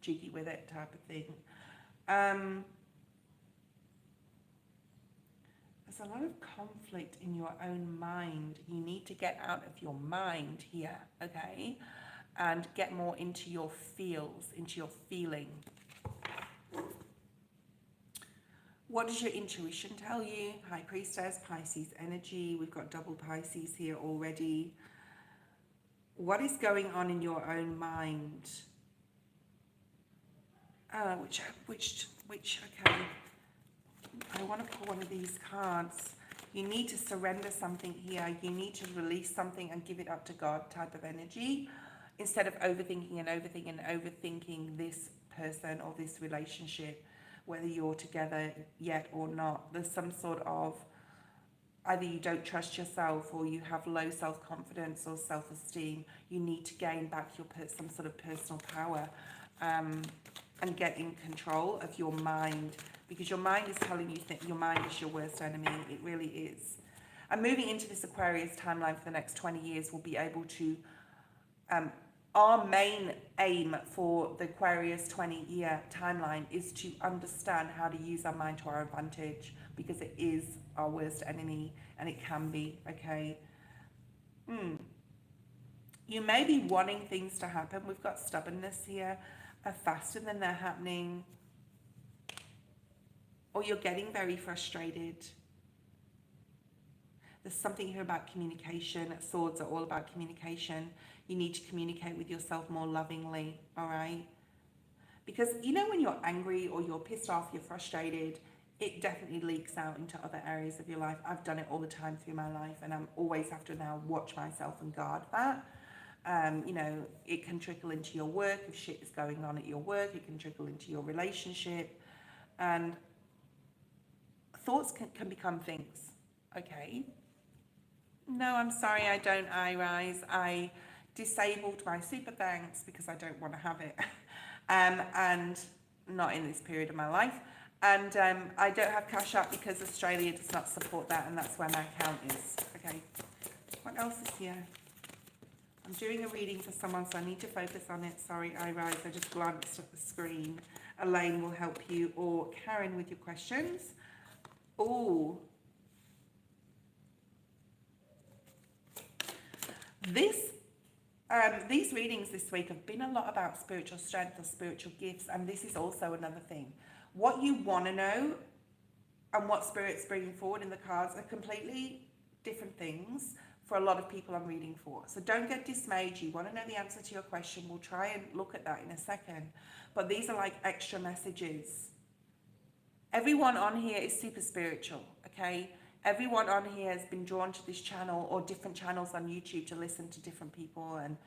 jiggy with it type of thing. There's a lot of conflict in your own mind. You need to get out of your mind here, okay? And get more into your feels, into your feeling. What does your intuition tell you? High Priestess, Pisces energy. We've got double Pisces here already. What is going on in your own mind? Okay. I want to pull one of these cards. You need to surrender something here. You need to release something and give it up to God type of energy, instead of overthinking and overthinking and overthinking this person or this relationship, whether you're together yet or not. There's some sort of, either you don't trust yourself or you have low self-confidence or self-esteem. You need to gain back your some sort of personal power and get in control of your mind, because your mind is telling you that your mind is your worst enemy. It really is. And moving into this Aquarius timeline for the next 20 years, we'll be able to our main aim for the Aquarius 20-year timeline is to understand how to use our mind to our advantage, because it is our worst enemy, and it can be, okay? You may be wanting things to happen. We've got stubbornness here, faster than they're happening, or you're getting very frustrated. There's something here about communication. Swords are all about communication. You need to communicate with yourself more lovingly, all right? Because you know when you're angry or you're pissed off, you're frustrated, it definitely leaks out into other areas of your life. I've done it all the time through my life, and I'm always have to now watch myself and guard that. You know, it can trickle into your work. If shit is going on at your work, it can trickle into your relationship. And thoughts can become things, okay? No, I'm sorry, I don't rise. I disabled my super thanks because I don't want to have it. And not in this period of my life. And I don't have Cash App because Australia does not support that, and that's where my account is. Okay, what else is here? I'm doing a reading for someone, so I need to focus on it. Sorry, I rise. I just glanced at the screen. Elaine will help you, or Karen with your questions. Oh, these readings this week have been a lot about spiritual strength or spiritual gifts, and this is also another thing. What you want to know and what Spirit's bringing forward in the cards are completely different things for a lot of people I'm reading for. So don't get dismayed. You want to know the answer to your question. We'll try and look at that in a second. But these are like extra messages. Everyone on here is super spiritual, okay? Everyone on here has been drawn to this channel or different channels on YouTube to listen to different people and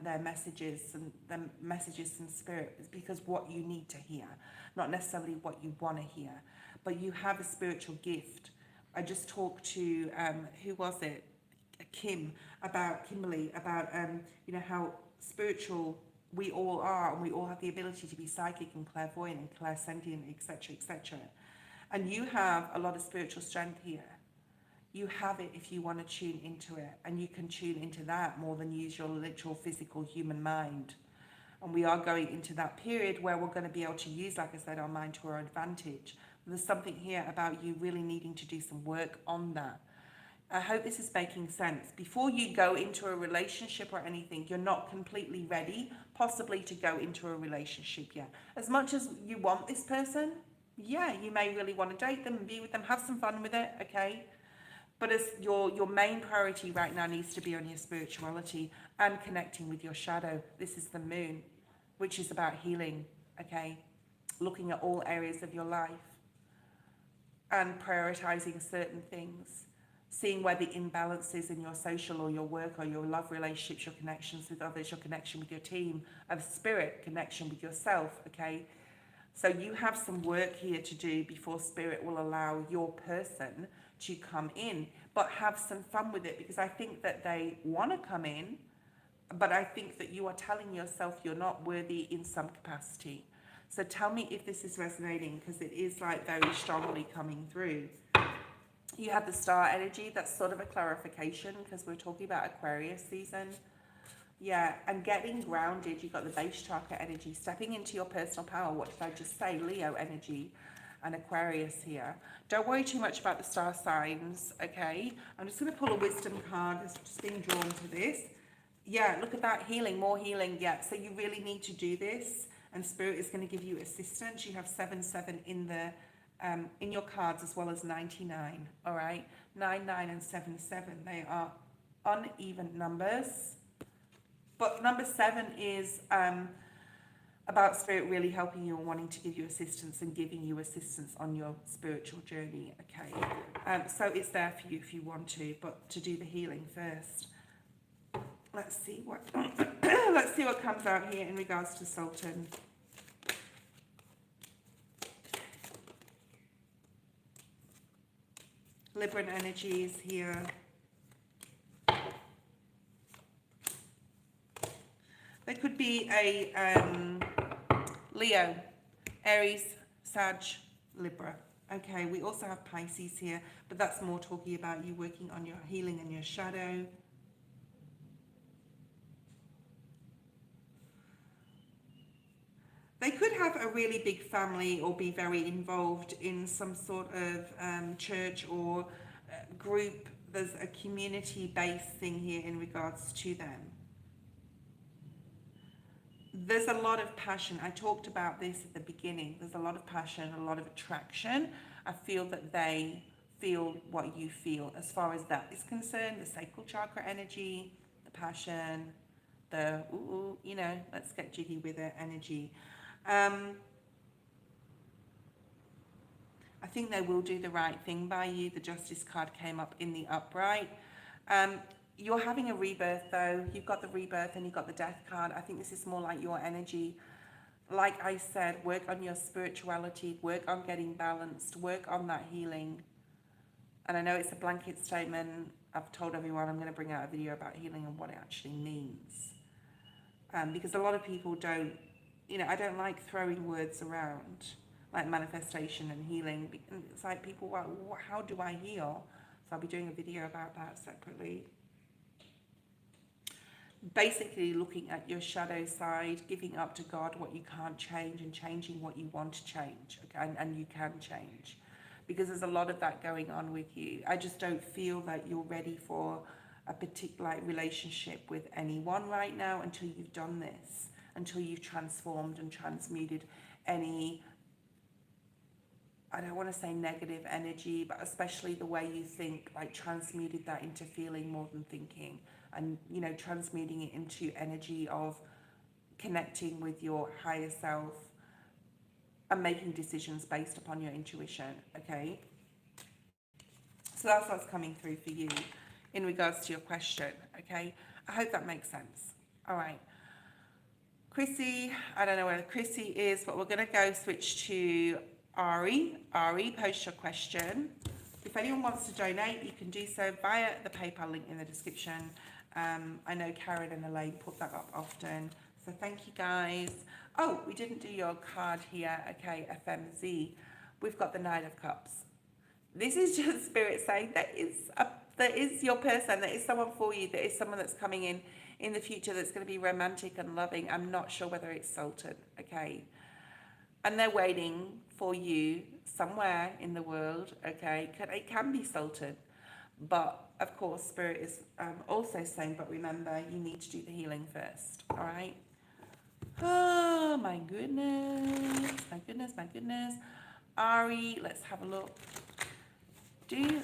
their messages from spirit, is because what you need to hear, not necessarily what you want to hear. But you have a spiritual gift. I just talked to who was it? Kimberly, about you know, how spiritual we all are, and we all have the ability to be psychic and clairvoyant and clairsentient, etc., etc. And you have a lot of spiritual strength here. You have it if you want to tune into it, and you can tune into that more than use your literal physical human mind. And we are going into that period where we're going to be able to use, like I said, our mind to our advantage. There's something here about you really needing to do some work on that. I hope this is making sense. Before you go into a relationship or anything, you're not completely ready, possibly, to go into a relationship yet. As much as you want this person, yeah, you may really want to date them and be with them, have some fun with it, okay? But as your main priority right now needs to be on your spirituality and connecting with your shadow. This is the moon, which is about healing, okay? Looking at all areas of your life and prioritizing certain things. Seeing where the imbalance is in your social or your work or your love relationships, your connections with others, your connection with your team, of spirit, connection with yourself, okay? So you have some work here to do before spirit will allow your person to come in, but have some fun with it, because I think that they want to come in, but I think that you are telling yourself you're not worthy in some capacity. So tell me if this is resonating, because it is like very strongly coming through. You have the star energy. That's sort of a clarification, because we're talking about Aquarius season. Yeah, and getting grounded. You've got the base chakra energy, stepping into your personal power. What did I just say? Leo energy and Aquarius here. Don't worry too much about the star signs, okay? I'm just going to pull a wisdom card. It's just being drawn to this. Yeah, look at that, healing, more healing. Yeah, so you really need to do this, and spirit is going to give you assistance. You have 7/7 in your cards, as well as 99. All right, 9, 9, and 7, 7. They are uneven numbers, but number 7 is about spirit really helping you and wanting to give you assistance and giving you assistance on your spiritual journey. Okay, so it's there for you if you want to, but to do the healing first. Let's see what let's see what comes out here in regards to Sultan. Libran energies here. There could be a Leo, Aries, Sag, Libra. Okay, we also have Pisces here, but that's more talking about you working on your healing and your shadow. They could have a really big family or be very involved in some sort of church or group. There's a community-based thing here in regards to them. There's a lot of passion. I talked about this at the beginning. There's a lot of passion, a lot of attraction. I feel that they feel what you feel as far as that is concerned. The sacral chakra energy, the passion, the, ooh, you know, let's get jiggy with it energy. I think they will do the right thing by you. The Justice card came up in the upright. You're having a rebirth though. You've got the rebirth and you've got the Death card. I think this is more like your energy. Like I said, work on your spirituality, work on getting balanced, work on that healing. And I know it's a blanket statement. I've told everyone I'm going to bring out a video about healing and what it actually means. Because a lot of people don't, you know, I don't like throwing words around like manifestation and healing. It's like people, well, how do I heal? So I'll be doing a video about that separately. Basically looking at your shadow side, giving up to God what you can't change and changing what you want to change, okay? And you can change, because there's a lot of that going on with you. I just don't feel that you're ready for a particular relationship with anyone right now until you've done this, until you've transformed and transmuted any, I don't want to say negative energy, but especially the way you think, like transmuted that into feeling more than thinking, and, you know, transmuting it into energy of connecting with your higher self and making decisions based upon your intuition, okay? So that's what's coming through for you in regards to your question, okay? I hope that makes sense. All right. Chrissy, I don't know where Chrissy is, but we're going to go switch to Ari. Ari, post your question. If anyone wants to donate, you can do so via the PayPal link in the description. I know Karen and Elaine put that up often. So thank you guys. Oh, we didn't do your card here. Okay, FMZ. we've got the Nine of Cups. This is just Spirit saying that is your person, that is someone for you, that is someone that's coming in the future that's going to be romantic and loving. I'm not sure whether it's Sultan, okay? And they're waiting for you somewhere in the world, okay? It can be Sultan, but of course, Spirit is also saying, but remember, you need to do the healing first, all right? Oh, my goodness, my goodness, my goodness. Ari, let's have a look. Do you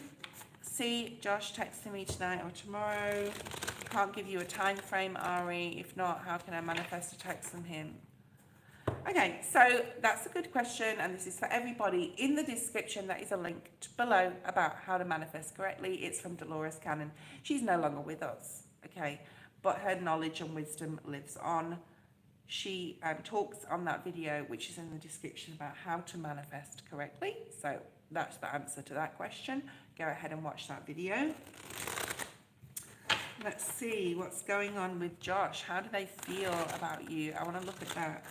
see Josh texting me tonight or tomorrow? Can't give you a time frame, Ari. If not, how can I manifest a text from him? Okay, so that's a good question, and this is for everybody. In the description, there is a link below about how to manifest correctly. It's from Dolores Canon. She's no longer with us, okay, but her knowledge and wisdom lives on. She talks on that video, which is in the description, about how to manifest correctly. So that's the answer to that question. Go ahead and watch that video. Let's see what's going on with Josh. How do they feel about you? I want to look at that.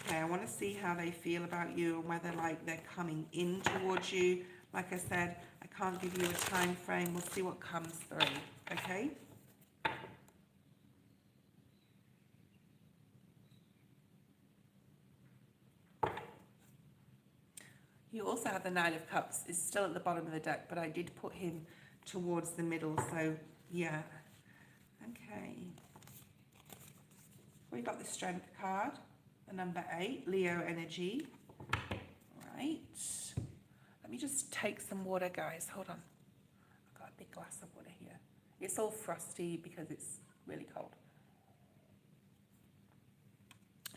Okay, I want to see how they feel about you and whether like they're coming in towards you. Like I said, I can't give you a time frame. We'll see what comes through. Okay. You also have the Nine of Cups. It's still at the bottom of the deck, but I did put him towards the middle. So yeah. Okay. We've got the Strength card. The number 8, Leo energy. Right. Let me just take some water, guys. Hold on. I've got a big glass of water here. It's all frosty because it's really cold.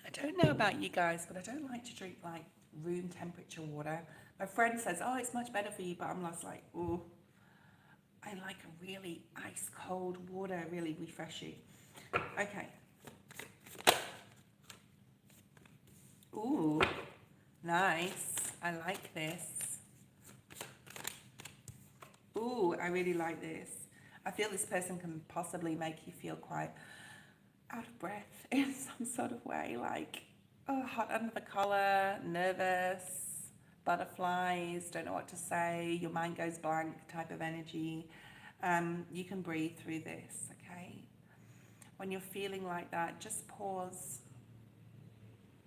I don't know about you guys, but I don't like to drink like room temperature water. My friend says, oh, it's much better for you, but I'm just like, oh, I like a really ice cold water, really refreshing. Okay. Ooh, nice. I like this. Ooh, I really like this. I feel this person can possibly make you feel quite out of breath in some sort of way, like, oh, hot under the collar, nervous, butterflies, don't know what to say, your mind goes blank type of energy. You can breathe through this, okay? When you're feeling like that, just pause.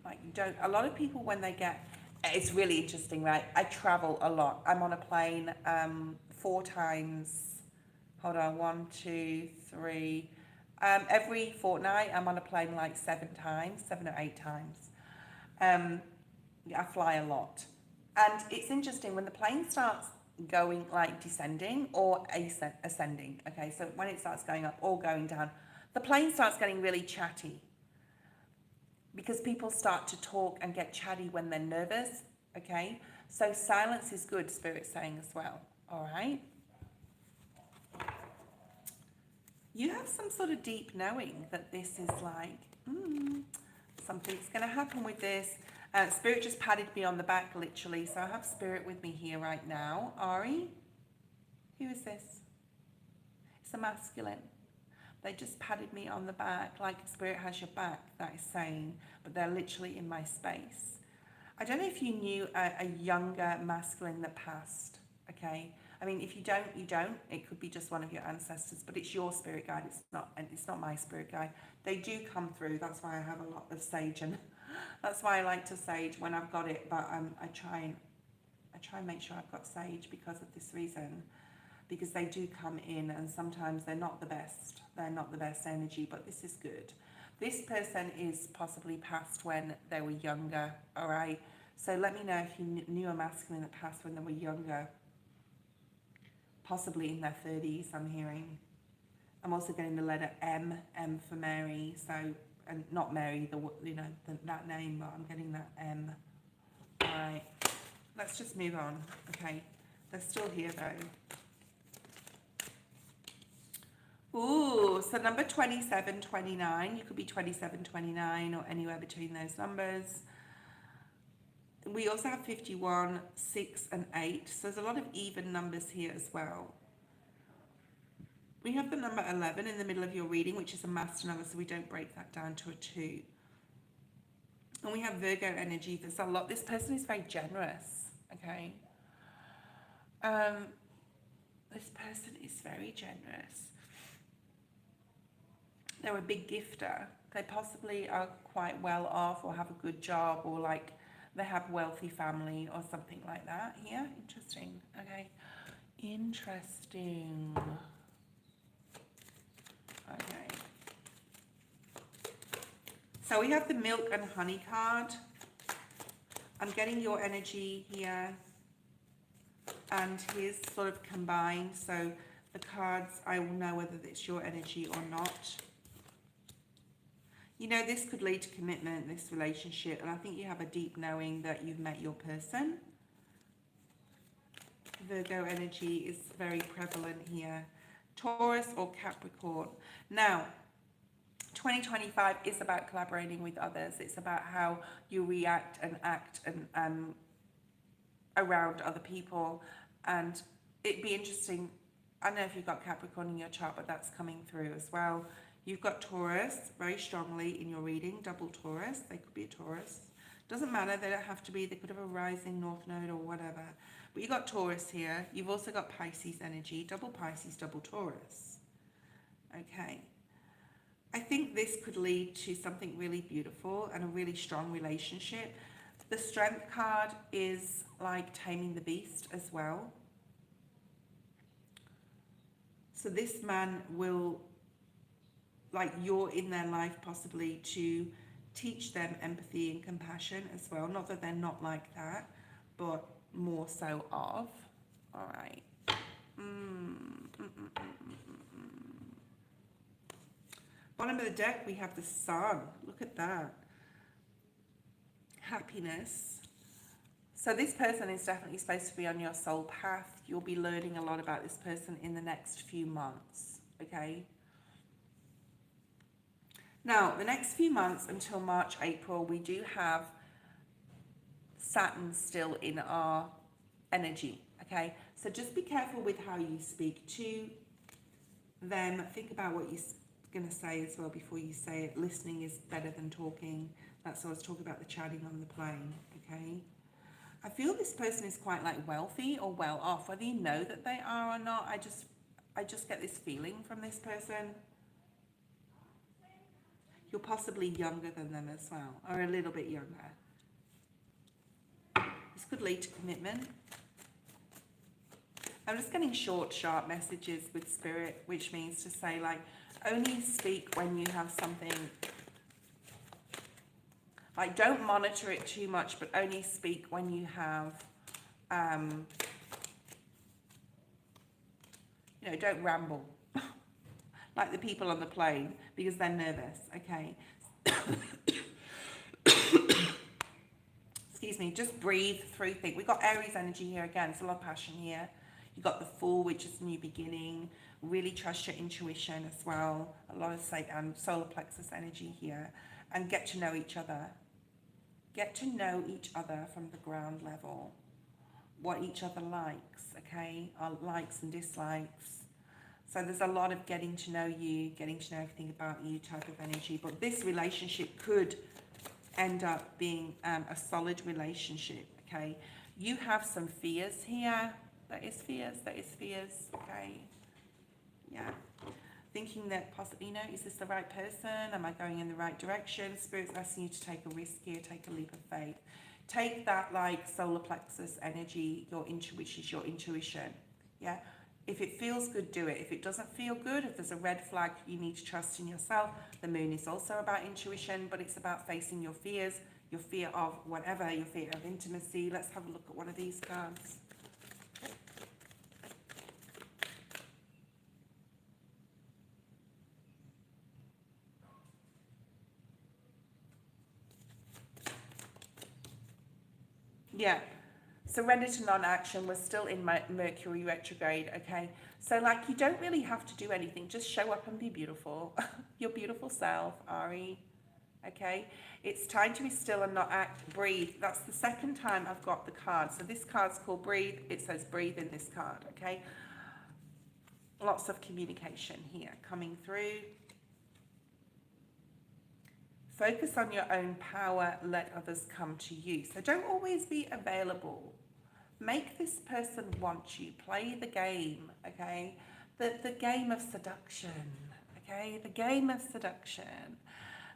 Like, a lot of people when they get, it's really interesting, right? I travel a lot. I'm on a plane 4 times, hold on, 1, 2, 3. Every fortnight, I'm on a plane like 7 times, 7 or 8 times. I fly a lot. And it's interesting when the plane starts going like descending or ascending, okay? So when it starts going up or going down, the plane starts getting really chatty. Because people start to talk and get chatty when they're nervous, okay? So silence is good, Spirit's saying as well, all right? You have some sort of deep knowing that this is like, something's going to happen with this. Spirit just patted me on the back, literally, so I have Spirit with me here right now. Ari? Who is this? It's a masculine. They just patted me on the back, like Spirit has your back, that is saying, but they're literally in my space. I don't know if you knew a younger masculine that passed, okay? I mean, if you don't, you don't. It could be just one of your ancestors, but it's your spirit guide. It's not my spirit guide. They do come through. That's why I have a lot of sage, and that's why I like to sage when I've got it. But I try and make sure I've got sage because of this reason. Because they do come in and sometimes they're not the best. They're not the best energy, but this is good. This person is possibly passed when they were younger, all right? So let me know if you knew a masculine that passed when they were younger. Possibly in their 30s, I'm hearing. I'm also getting the letter M, M for Mary. So, and not Mary, that name, but I'm getting that M. All right, let's just move on, okay? They're still here though. Ooh, so number 27, 29. You could be 27, 29 or anywhere between those numbers. We also have 51, 6 and 8. So there's a lot of even numbers here as well. We have the number 11 in the middle of your reading, which is a master number, so we don't break that down to a 2. And we have Virgo energy. There's a lot. This person is very generous. okay? This person is very generous. They're a big gifter. They possibly are quite well off or have a good job, or like they have wealthy family or something like that here. Interesting. Okay. Interesting. Okay. So we have the milk and honey card. I'm getting your energy here and his sort of combined. So the cards, I will know whether it's your energy or not. You know, this could lead to commitment, this relationship, and I think you have a deep knowing that you've met your person. Virgo energy is very prevalent here. Taurus or Capricorn. Now, 2025 is about collaborating with others. It's about how you react and act and around other people. And it'd be interesting, I don't know if you've got Capricorn in your chart, but that's coming through as well. You've got Taurus very strongly in your reading, double Taurus. They could be a Taurus. Doesn't matter, they don't have to be. They could have a rising North Node or whatever. But you've got Taurus here. You've also got Pisces energy, double Pisces, double Taurus. Okay. I think this could lead to something really beautiful and a really strong relationship. The Strength card is like taming the beast as well. So this man will, like, you're in their life possibly to teach them empathy and compassion as well. Not that they're not like that, but more so of. All right. Bottom of the deck, we have the Sun. Look at that. Happiness. So this person is definitely supposed to be on your soul path. You'll be learning a lot about this person in the next few months, okay? Now, the next few months until March, April, we do have Saturn still in our energy, okay? So just be careful with how you speak to them. Think about what you're going to say as well before you say it. Listening is better than talking. That's what I was talking about, the chatting on the plane, okay? I feel this person is quite like wealthy or well off. Whether you know that they are or not, I just get this feeling from this person. You're possibly younger than them as well, or a little bit younger. This could lead to commitment. I'm just getting short, sharp messages with Spirit, which means to say, like, only speak when you have something. Like, don't monitor it too much, but only speak when you have, you know, don't ramble. Like the people on the plane, because they're nervous, okay? Excuse me, just breathe through things. We've got Aries energy here again. It's a lot of passion here. You've got the Fool, which is a new beginning. Really trust your intuition as well. A lot of solar plexus energy here. And get to know each other. Get to know each other from the ground level. What each other likes, okay? Our likes and dislikes. So there's a lot of getting to know you, getting to know everything about you type of energy. But this relationship could end up being a solid relationship, okay? You have some fears here. There is fears, okay? Yeah. Thinking that possibly, you know, is this the right person? Am I going in the right direction? Spirit's asking you to take a risk here, take a leap of faith. Take that, like, solar plexus energy, your intuition, yeah? If it feels good, do it. If it doesn't feel good, if there's a red flag, you need to trust in yourself. The moon is also about intuition, but it's about facing your fears, your fear of whatever, your fear of intimacy. Let's have a look at one of these cards. Yeah. Surrender to non-action. We're still in Mercury retrograde, okay? So, like, you don't really have to do anything. Just show up and be beautiful. Your beautiful self, Ari, okay? It's time to be still and not act. Breathe. That's the second time I've got the card. So this card's called Breathe. It says breathe in this card, okay? Lots of communication here coming through. Focus on your own power. Let others come to you. So don't always be available. Make this person want you. Play the game, okay? The game of seduction, okay? The game of seduction.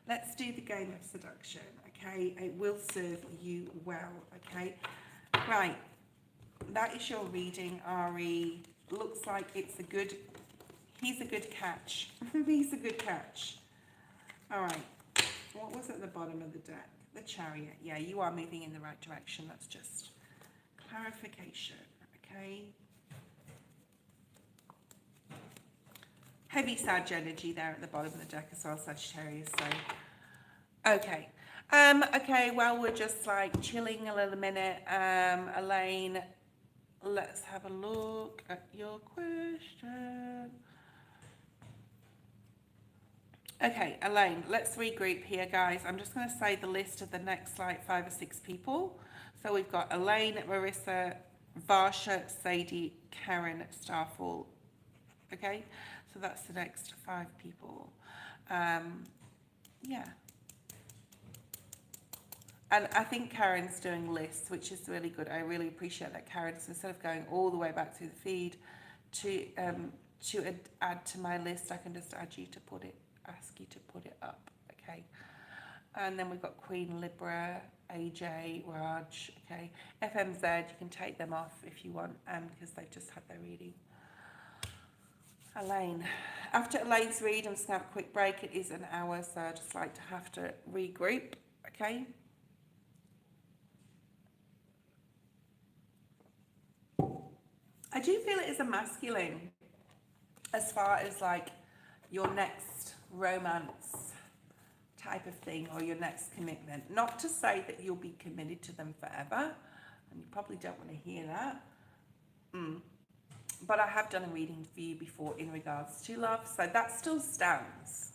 Let's do the game of seduction, okay? It will serve you well, okay? Right, that is your reading, Ari. Looks like he's a good catch. He's a good catch. All right, what was at the bottom of the deck? The Chariot. Yeah, you are moving in the right direction. That's just clarification, okay? Heavy Sag energy there at the bottom of the deck as well, Sagittarius. So, okay. Okay, well, we're just like chilling a little minute. Elaine, let's have a look at your question. Okay, Elaine, let's regroup here, guys. I'm just going to say the list of the next like 5 or 6 people. So we've got Elaine, Marissa, Varsha, Sadie, Karen, Starfall. Okay, so that's the next 5 people. Yeah. And I think Karen's doing lists, which is really good. I really appreciate that, Karen. So instead of going all the way back through the feed to add to my list, I can just ask you to put it up, okay? And then we've got Queen, Libra, AJ, Raj, okay? FMZ, you can take them off if you want, because they've just had their reading. Elaine. After Elaine's read, I'm just going to have a quick break. It is an hour, so I just like to have to regroup, okay? I do feel it is a masculine as far as like your next romance type of thing or your next commitment. Not to say that you'll be committed to them forever, and you probably don't want to hear that. But I have done a reading for you before in regards to love, so that still stands.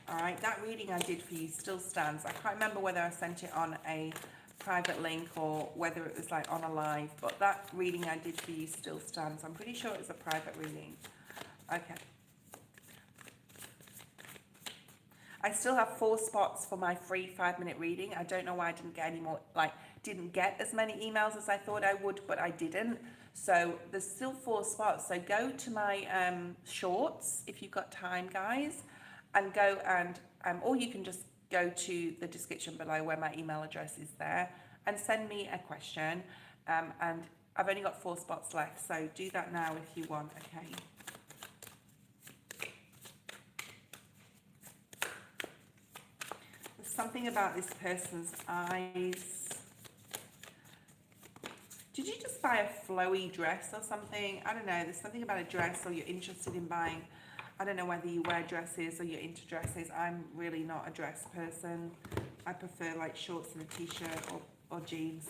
All right, that reading I did for you still stands. I can't remember whether I sent it on a private link or whether it was like on a live, but that reading I did for you still stands. I'm pretty sure it was a private reading. Okay. I still have 4 spots for my free 5-minute reading. I don't know why I didn't get any more, didn't get as many emails as I thought I would, but I didn't. So there's still 4 spots. So go to my shorts if you've got time, guys, and go and, or you can just go to the description below where my email address is there and send me a question. And I've only got 4 spots left, so do that now if you want, okay? There's something about this person's eyes. Did you just buy a flowy dress or something? I don't know, there's something about a dress, or you're interested in buying. I don't know whether you wear dresses or you're into dresses. I'm really not a dress person. I prefer like shorts and a t-shirt or jeans.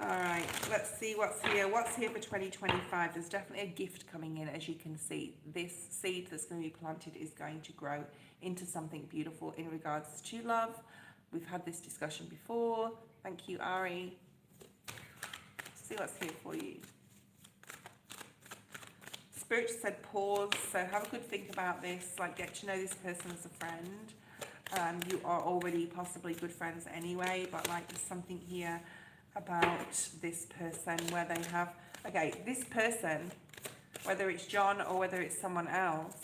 All right, let's see what's here. What's here for 2025? There's definitely a gift coming in, as you can see. This seed that's going to be planted is going to grow into something beautiful in regards to love. We've had this discussion before. Thank you, Ari. Let's see what's here for you. Spirit said pause, so have a good think about this, like get to know this person as a friend. You are already possibly good friends anyway, but like there's something here about this person where they have, okay, this person, whether it's John or whether it's someone else,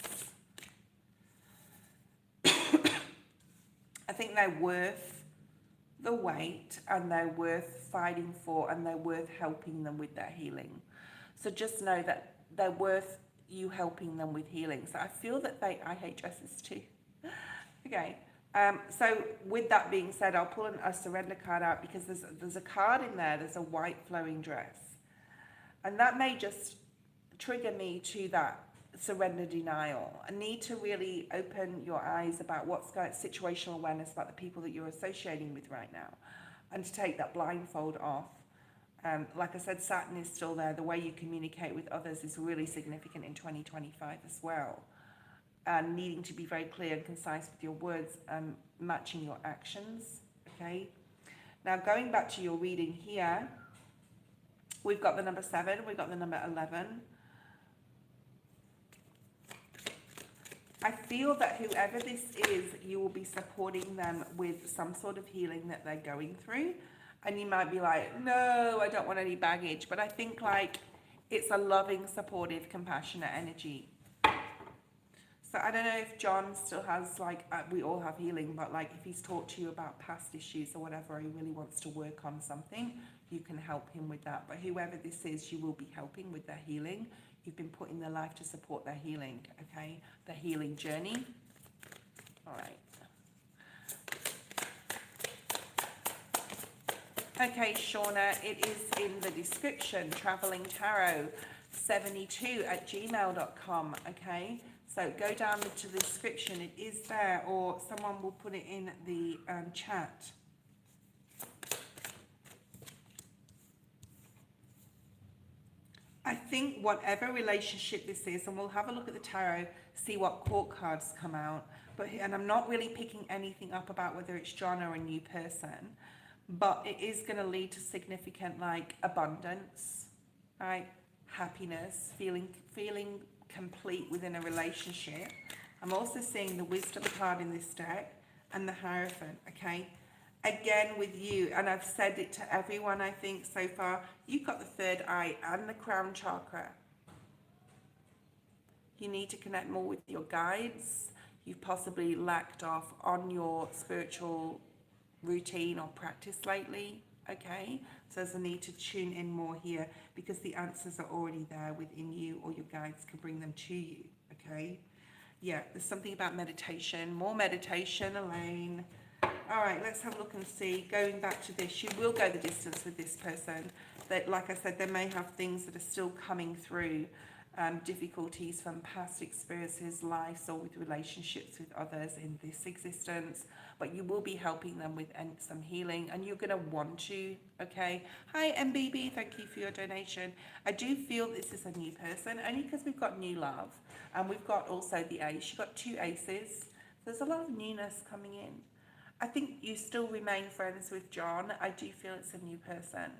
I think they're worth the wait, and they're worth fighting for, and they're worth helping them with their healing. So just know that they're worth you helping them with healing. So I feel that I hate dresses too. Okay. So with that being said, I'll pull a surrender card out, because there's a card in there. There's a white flowing dress, and that may just trigger me to that surrender denial. I need to really open your eyes about what's going, situational awareness about the people that you're associating with right now, and to take that blindfold off. Like I said, Saturn is still there. The way you communicate with others is really significant in 2025 as well. And needing to be very clear and concise with your words, matching your actions, okay? Now, going back to your reading here, we've got the number 7, we've got the number 11. I feel that whoever this is, you will be supporting them with some sort of healing that they're going through. And you might be like, no, I don't want any baggage. But I think like it's a loving, supportive, compassionate energy. So I don't know if John still has like, we all have healing, but like if he's talked to you about past issues or whatever, he really wants to work on something, you can help him with that. But whoever this is, you will be helping with their healing. You've been put in their life to support their healing, okay? Their healing journey. All right. Okay, Shauna, it is in the description, Traveling Tarot 72@gmail.com, okay? So go down to the description, it is there, or someone will put it in the chat. I think whatever relationship this is, and we'll have a look at the tarot, see what court cards come out. And I'm not really picking anything up about whether it's John or a new person, but it is going to lead to significant like abundance, right? Happiness, feeling complete within a relationship. I'm also seeing the Wisdom card in this deck and the Hierophant, okay? Again with you, and I've said it to everyone I think so far, you've got the third eye and the crown chakra. You need to connect more with your guides. You've possibly lacked off on your spiritual routine or practice lately, okay? So there's a need to tune in more here because the answers are already there within you, or your guides can bring them to you, okay? Yeah, there's something about meditation, more meditation, Elaine. All right, let's have a look and see. Going back to this, you will go the distance with this person. That, like I said, they may have things that are still coming through, difficulties from past experiences, lives, or with relationships with others in this existence. But you will be helping them with some healing, and you're going to want to, okay? Hi, MBB, thank you for your donation. I do feel this is a new person, only because we've got new love, and we've got also the ace. You've got two aces. There's a lot of newness coming in. I think you still remain friends with John. I do feel it's a new person.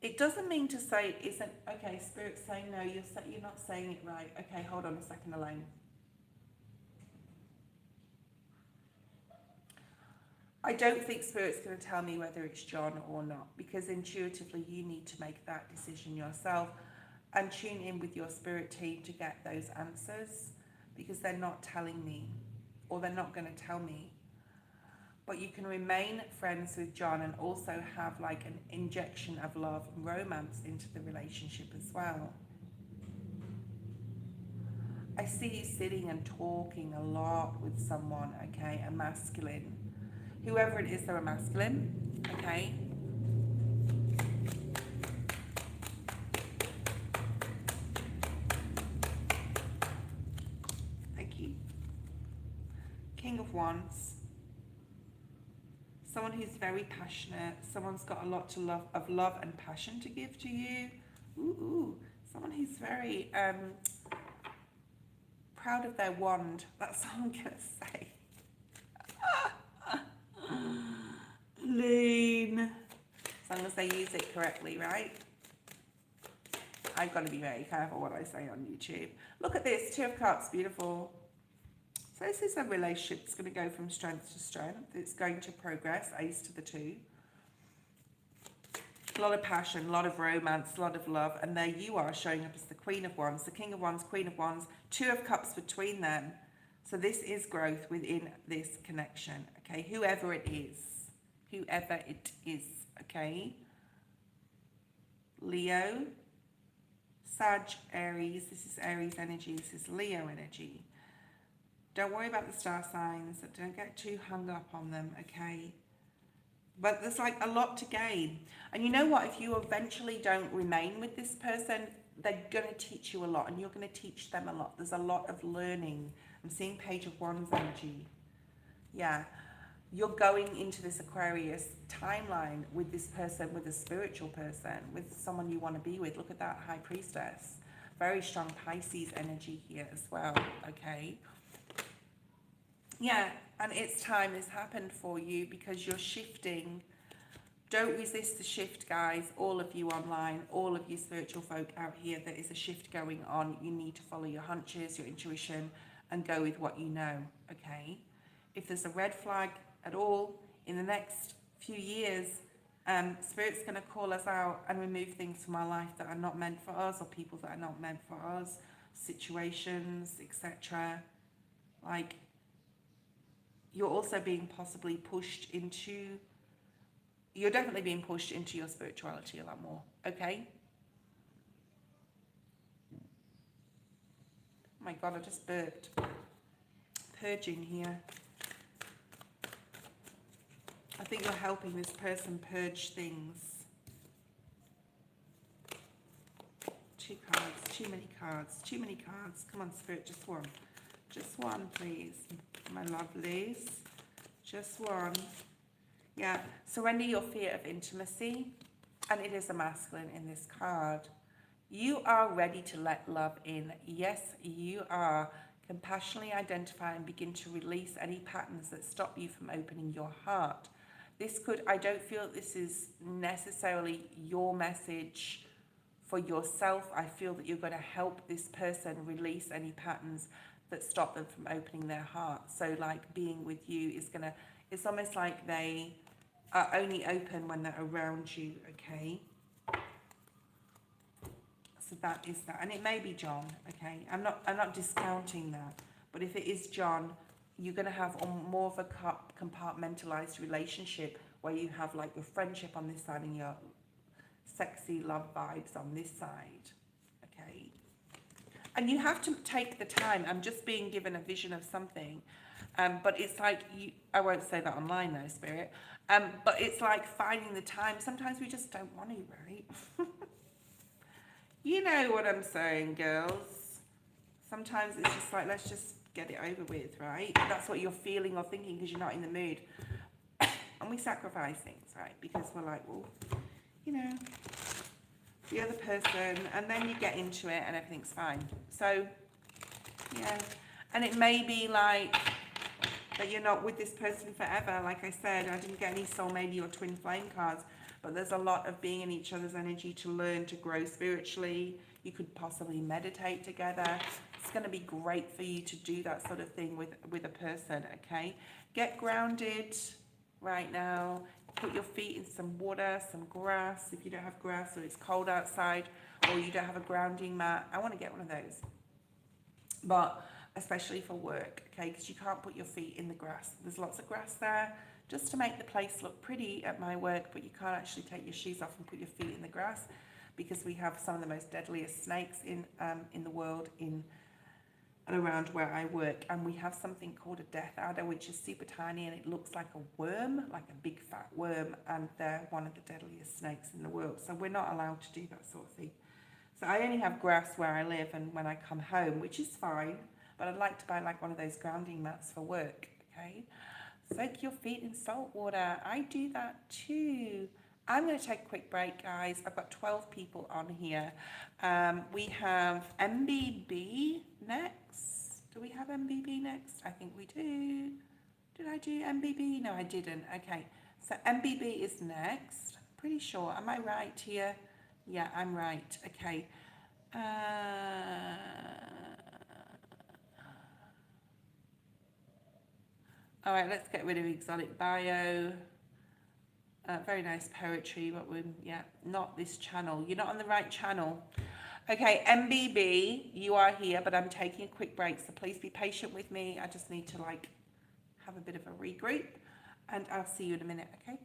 It doesn't mean to say it isn't. Okay, Spirit's saying no, you're not saying it right. Okay, hold on a second, Elaine. I don't think Spirit's going to tell me whether it's John or not, because intuitively you need to make that decision yourself and tune in with your spirit team to get those answers, because they're not telling me, or they're not going to tell me. But you can remain friends with John and also have like an injection of love and romance into the relationship as well. I see you sitting and talking a lot with someone, okay, a masculine. Whoever it is, they're a masculine, okay? Thank you. King of Wands. Someone who's very passionate. Someone's got a lot of love and passion to give to you. Ooh. Someone who's very proud of their wand. That's all I'm going to say. Elaine. As long as they use it correctly, right? I've got to be very careful what I say on YouTube. Look at this. Two of Cups. Beautiful. So this is a relationship that's going to go from strength to strength. It's going to progress, ace to the 2. A lot of passion, a lot of romance, a lot of love. And there you are showing up as the Queen of Wands, the King of Wands, Queen of Wands, 2 of Cups between them. So this is growth within this connection, okay? Whoever it is, okay? Leo, Sag, Aries. This is Aries energy. This is Leo energy. Don't worry about the star signs. Don't get too hung up on them, okay? But there's like a lot to gain. And you know what? If you eventually don't remain with this person, they're going to teach you a lot, and you're going to teach them a lot. There's a lot of learning. I'm seeing Page of Wands energy. Yeah. You're going into this Aquarius timeline with this person, with a spiritual person, with someone you want to be with. Look at that High Priestess. Very strong Pisces energy here as well, okay? Yeah, and it's time has happened for you because you're shifting. Don't resist the shift, guys. All of you online, all of you spiritual folk out here, there is a shift going on. You need to follow your hunches, your intuition, and go with what you know, okay? If there's a red flag, at all in the next few years. Spirit's going to call us out and remove things from our life that are not meant for us, or people that are not meant for us, situations, etc. Like, you're also being possibly pushed into, you're definitely being pushed into your spirituality a lot more, okay? Oh my God, I just burped. Purging here. I think you're helping this person purge things. Two cards, too many cards, too many cards. Come on, Spirit, just one. Just one, please, my lovelies. Just one. Yeah, surrender your fear of intimacy. And it is a masculine in this card. You are ready to let love in. Yes, you are. Compassionately identify and begin to release any patterns that stop you from opening your heart. This could, I don't feel this is necessarily your message for yourself. I feel that you're going to help this person release any patterns that stop them from opening their heart. So like being with you is going to, it's almost like they are only open when they're around you, okay? So that is that. And it may be John, okay? I'm not discounting that. But if it is John, you're going to have more of a compartmentalized relationship where you have like your friendship on this side and your sexy love vibes on this side, okay? And you have to take the time. I'm just being given a vision of something, but it's like you, I won't say that online though, Spirit, but it's like finding the time. Sometimes we just don't want to, right? You know what I'm saying, girls. Sometimes it's just like, let's just get it over with, right? That's what you're feeling or thinking because you're not in the mood. And we sacrifice things, right? Because we're like, well, you know, the other person, and then you get into it and everything's fine. So, yeah. And it may be like that you're not with this person forever. Like I said, I didn't get any soulmate or twin flame cards, but there's a lot of being in each other's energy to learn to grow spiritually. You could possibly meditate together. It's going to be great for you to do that sort of thing with a person, okay? Get grounded right now. Put your feet in some water, some grass. If you don't have grass or it's cold outside or you don't have a grounding mat, I want to get one of those. But especially for work, okay? Because you can't put your feet in the grass. There's lots of grass there just to make the place look pretty at my work, but you can't actually take your shoes off and put your feet in the grass because we have some of the most deadliest snakes in the world in and around where I work, and we have something called a death adder, which is super tiny and it looks like a worm, like a big fat worm, and they're one of the deadliest snakes in the world. So we're not allowed to do that sort of thing. So I only have grass where I live and when I come home, which is fine, but I'd like to buy like one of those grounding mats for work, okay? Soak your feet in salt water. I do that too. I'm going to take a quick break, guys. I've got 12 people on here. We have MBB next. Do we have MBB next? I think we do. Did I do MBB? No, I didn't. Okay. So MBB is next. Pretty sure. Am I right here? Yeah, I'm right. Okay. All right, let's get rid of exotic bio. Very nice poetry, but we're, yeah, not this channel. You're not on the right channel. Okay, MBB, you are here, but I'm taking a quick break, so please be patient with me. I just need to like have a bit of a regroup, and I'll see you in a minute, okay?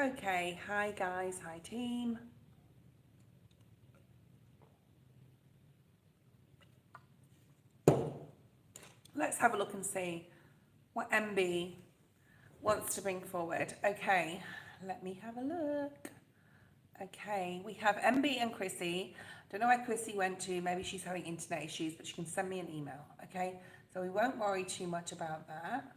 Okay, hi guys, hi team. Let's have a look and see what MB wants to bring forward. Okay, let me have a look. Okay, we have MB and Chrissy. Don't know where Chrissy went to. Maybe she's having internet issues, but she can send me an email. Okay, so we won't worry too much about that.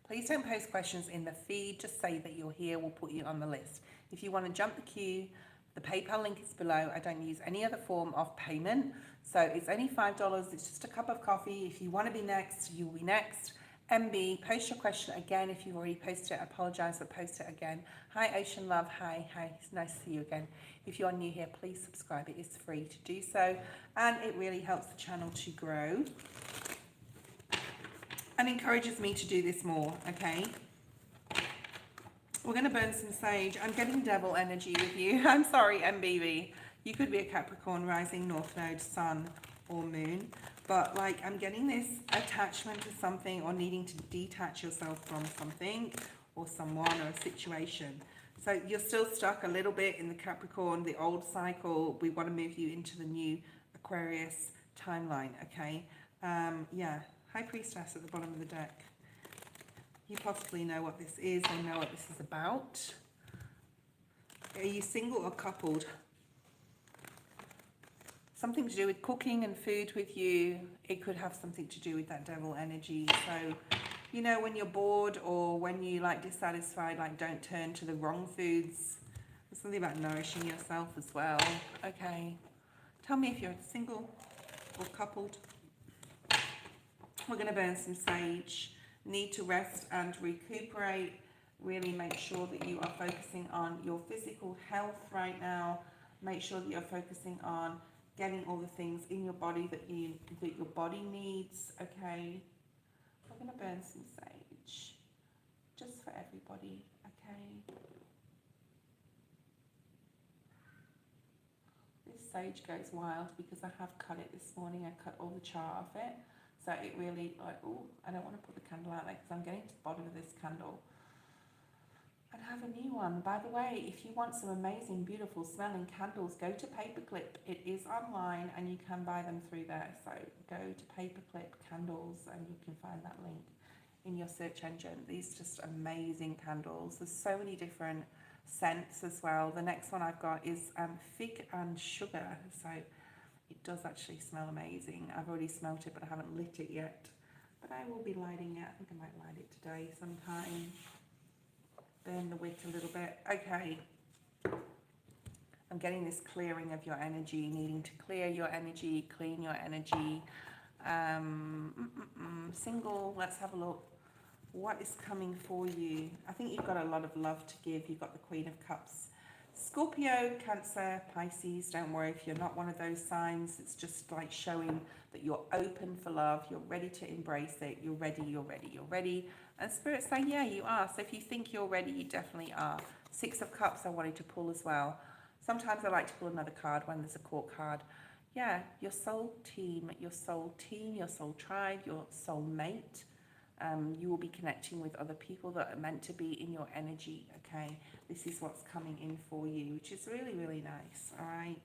Please don't post questions in the feed. Just say that you're here. We'll put you on the list. If you want to jump the queue, the PayPal link is below. I don't use any other form of payment. So it's only $5. It's just a cup of coffee. If you want to be next, you'll be next. MB, post your question again. If you've already posted it, I apologize, but post it again. Hi, Ocean Love. Hi. It's nice to see you again. If you are new here, please subscribe. It is free to do so. And it really helps the channel to grow and encourages me to do this more, okay? We're going to burn some sage. I'm getting devil energy with you. I'm sorry, MBB. You could be a Capricorn, rising, north node, sun, or moon. But, like, I'm getting this attachment to something or needing to detach yourself from something or someone or a situation. So you're still stuck a little bit in the Capricorn, the old cycle. We want to move you into the new Aquarius timeline, okay? Yeah. High Priestess at the bottom of the deck. You possibly know what this is and know what this is about. Are you single or coupled? Something to do with cooking and food with you. It could have something to do with that devil energy. So, you know, when you're bored or when you like dissatisfied, like don't turn to the wrong foods. There's something about nourishing yourself as well. Okay. Tell me if you're single or coupled. We're going to burn some sage. Need to rest and recuperate. Really make sure that you are focusing on your physical health right now. Make sure that you're focusing on getting all the things in your body that your body needs. Okay. We're going to burn some sage just for everybody. Okay. This sage goes wild because I have cut it this morning. I cut all the char off it. So it really, like, oh, I don't want to put the candle out there because I'm getting to the bottom of this candle. And have a new one. By the way, if you want some amazing, beautiful smelling candles, go to Paperclip. It is online and you can buy them through there. So go to Paperclip Candles and you can find that link in your search engine. These are just amazing candles. There's so many different scents as well. The next one I've got is fig and sugar. So it does actually smell amazing. I've already smelt it, but I haven't lit it yet. But I will be lighting it. I think I might light it today sometime. Burn the wick a little bit. Okay. I'm getting this clearing of your energy, needing to clear your energy, clean your energy. Single, let's have a look. What is coming for you? I think you've got a lot of love to give. You've got the Queen of Cups. Scorpio, Cancer, Pisces, don't worry if you're not one of those signs. It's just like showing that you're open for love, you're ready to embrace it, you're ready. And Spirit's saying, yeah, you are. So if you think you're ready, you definitely are. Six of Cups I wanted to pull as well. Sometimes I like to pull another card when there's a court card. Yeah, your soul team, your soul tribe, your soul mate. You will be connecting with other people that are meant to be in your energy, okay? This is what's coming in for you, which is really, really nice, all right?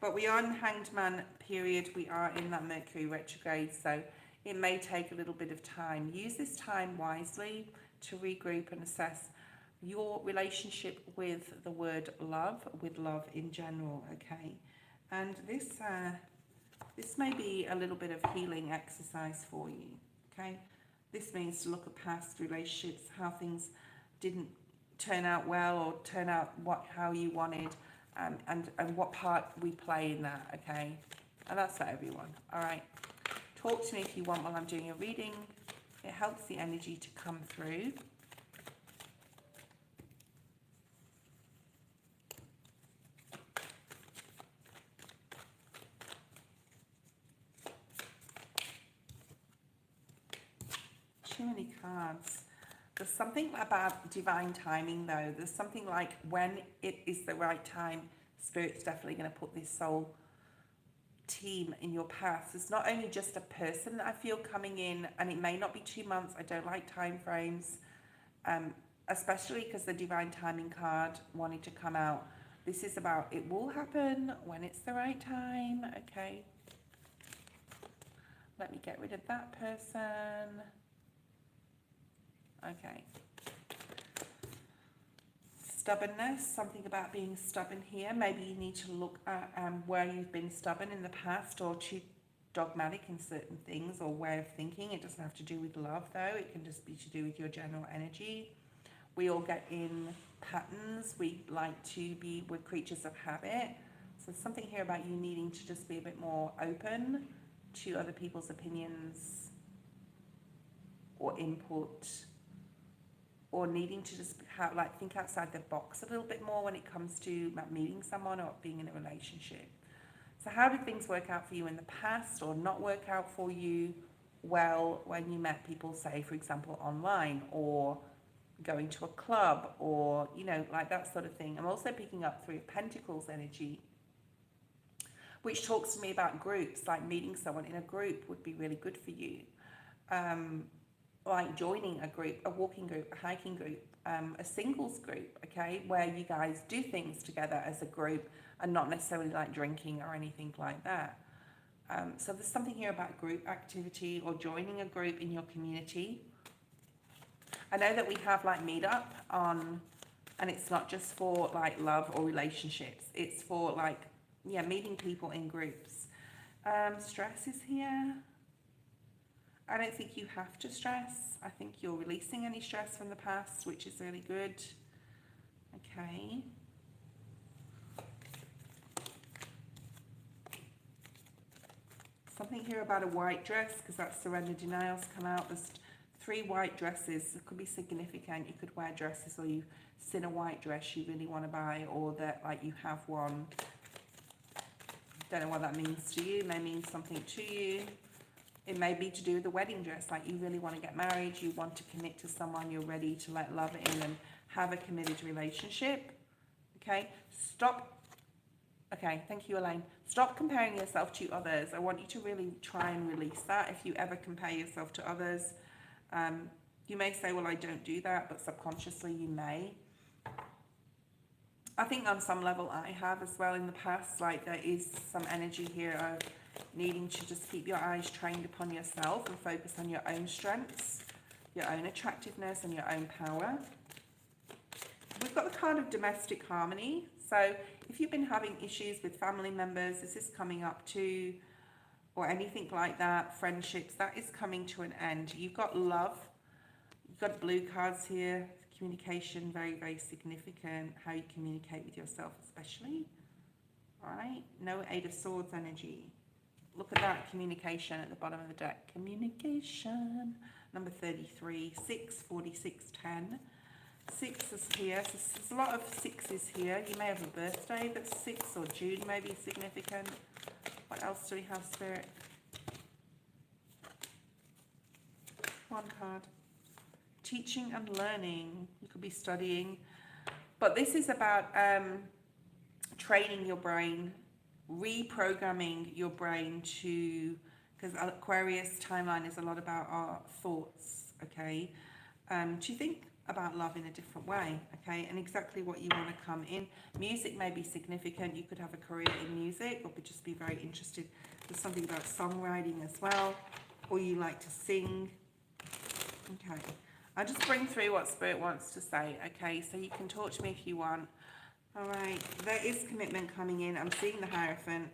But we are in Hanged Man period. We are in that Mercury retrograde, so it may take a little bit of time. Use this time wisely to regroup and assess your relationship with the word love, with love in general, okay? And this may be a little bit of healing exercise for you, okay? This means to look at past relationships, how things didn't turn out well or turn out how you wanted, and what part we play in that, okay? And that's for everyone, all right? Talk to me if you want while I'm doing your reading. It helps the energy to come through. Too many cards. There's something about divine timing though. There's something like when it is the right time, Spirit's definitely going to put this soul team in your past. It's not only just a person that I feel coming in, and it may not be 2 months. I don't like time frames, especially because the divine timing card wanted to come out. This is about it will happen when it's the right time. Okay. Let me get rid of that person. Okay. Stubbornness, something about being stubborn here. Maybe you need to look at where you've been stubborn in the past, or too dogmatic in certain things or way of thinking. It doesn't have to do with love though. It can just be to do with your general energy. We all get in patterns. We're creatures of habit. So something here about you needing to just be a bit more open to other people's opinions or input, or needing to just think outside the box a little bit more when it comes to meeting someone or being in a relationship. So how did things work out for you in the past, or not work out for you well when you met people, say, for example, online, or going to a club, or, like that sort of thing? I'm also picking up Three of Pentacles energy, which talks to me about groups, like meeting someone in a group would be really good for you. Like joining a group, a walking group, a hiking group, a singles group, okay, where you guys do things together as a group and not necessarily like drinking or anything like that. So there's something here about group activity or joining a group in your community. I know that we have like meetup on, and it's not just for like love or relationships, it's for like, meeting people in groups. Stress is here. I don't think you have to stress. I think you're releasing any stress from the past, which is really good. Okay. Something here about a white dress, because that's surrender denials come out. There's 3 white dresses. It could be significant. You could wear dresses, or you've seen a white dress you really want to buy, or that like you have one. Don't know what that means to you. It may mean something to you. It may be to do with the wedding dress, like you really want to get married, you want to commit to someone, you're ready to let love in and have a committed relationship. Okay, stop. Okay, thank you, Elaine. Stop comparing yourself to others. I want you to really try and release that. If you ever compare yourself to others, you may say, well, I don't do that, but subconsciously you may. I think on some level I have as well in the past. Like there is some energy here of needing to just keep your eyes trained upon yourself and focus on your own strengths, your own attractiveness and your own power. We've got the card of domestic harmony. So if you've been having issues with family members, this is coming up too, or anything like that, friendships, that is coming to an end. You've got love, you've got blue cards here, communication, very, very significant, how you communicate with yourself especially. All right, no Eight of Swords energy. Look at that, communication at the bottom of the deck. Communication, number 33, 6, 46, 10. 6 is here, so there's a lot of 6s here. You may have a birthday that's 6, or June may be significant. What else do we have, Spirit? One card. Teaching and learning. You could be studying. But this is about training your brain, reprogramming your brain to, because Aquarius timeline is a lot about our thoughts, okay, to think about love in a different way, okay, and exactly what you want to come in. Music may be significant. You could have a career in music, or could just be very interested. There's something about songwriting as well, or you like to sing. Okay, I'll just bring through what Spirit wants to say, okay, so you can talk to me if you want. All right, there is commitment coming in. I'm seeing the Hierophant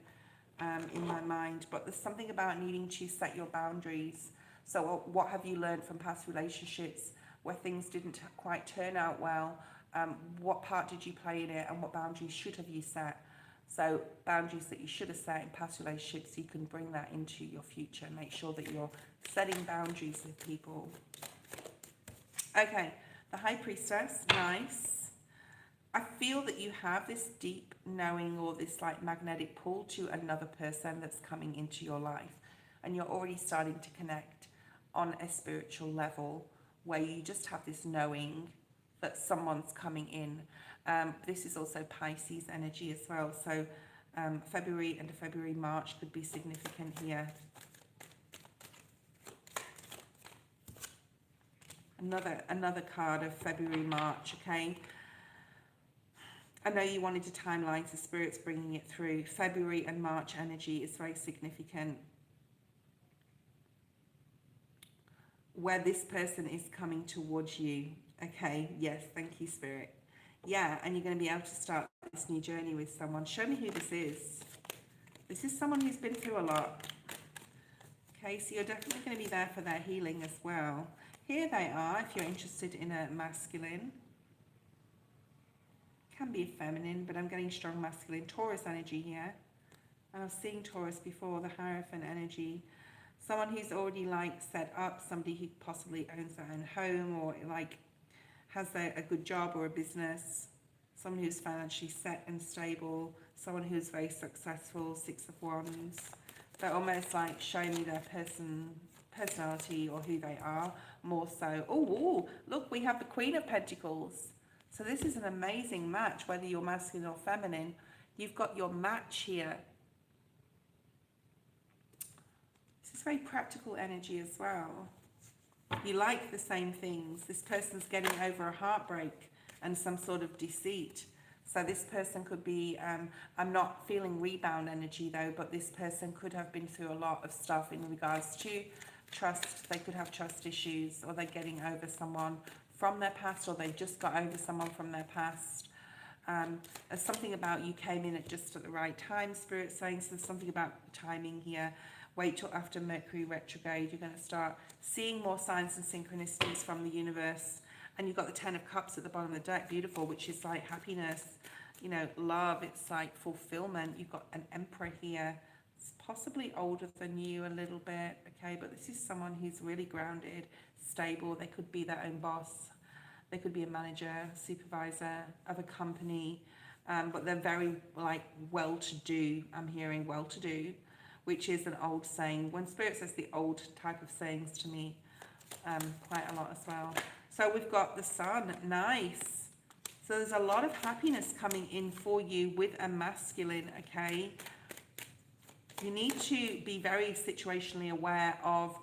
in my mind, but there's something about needing to set your boundaries. So what have you learned from past relationships where things didn't quite turn out well? What part did you play in it, and what boundaries should have you set? So boundaries that you should have set in past relationships, you can bring that into your future. Make sure that you're setting boundaries with people. Okay, the High Priestess, nice. I feel that you have this deep knowing, or this like magnetic pull to another person that's coming into your life, and you're already starting to connect on a spiritual level where you just have this knowing that someone's coming in. This is also Pisces energy as well, so February and February, March could be significant here. Another card of February, March, okay? I know you wanted a timeline, so Spirit's bringing it through. February and March energy is very significant. Where this person is coming towards you, okay? Yes, thank you, Spirit. Yeah, and you're going to be able to start this new journey with someone. Show me who this is. This is someone who's been through a lot. Okay, so you're definitely going to be there for their healing as well. Here they are, if you're interested in a masculine. Can be a feminine, but I'm getting strong masculine. Taurus energy here. And I was seeing Taurus before, the Hierophant energy. Someone who's already like set up, somebody who possibly owns their own home or like has a good job or a business. Someone who's financially set and stable. Someone who's very successful, Six of Wands. They're almost like showing me their personality or who they are more so. Oh, look, we have the Queen of Pentacles. So this is an amazing match, whether you're masculine or feminine. You've got your match here. This is very practical energy as well. You like the same things. This person's getting over a heartbreak and some sort of deceit. So this person could be, I'm not feeling rebound energy though, but this person could have been through a lot of stuff in regards to trust. They could have trust issues, or they're getting over someone from their past, or they've just got over someone from their past. There's something about you came in at just at the right time, Spirit saying, so there's something about timing here. Wait till after Mercury retrograde. You're going to start seeing more signs and synchronicities from the universe. And you've got the Ten of Cups at the bottom of the deck, beautiful, which is like happiness, you know, love. It's like fulfillment. You've got an Emperor here. It's possibly older than you a little bit, okay? But this is someone who's really grounded, stable. They could be their own boss. They could be a manager, supervisor of a company. But they're very, like, well-to-do. I'm hearing well-to-do, which is an old saying. When Spirit says the old type of sayings to me, quite a lot as well. So we've got the Sun, nice. So there's a lot of happiness coming in for you with a masculine, okay? You need to be very situationally aware of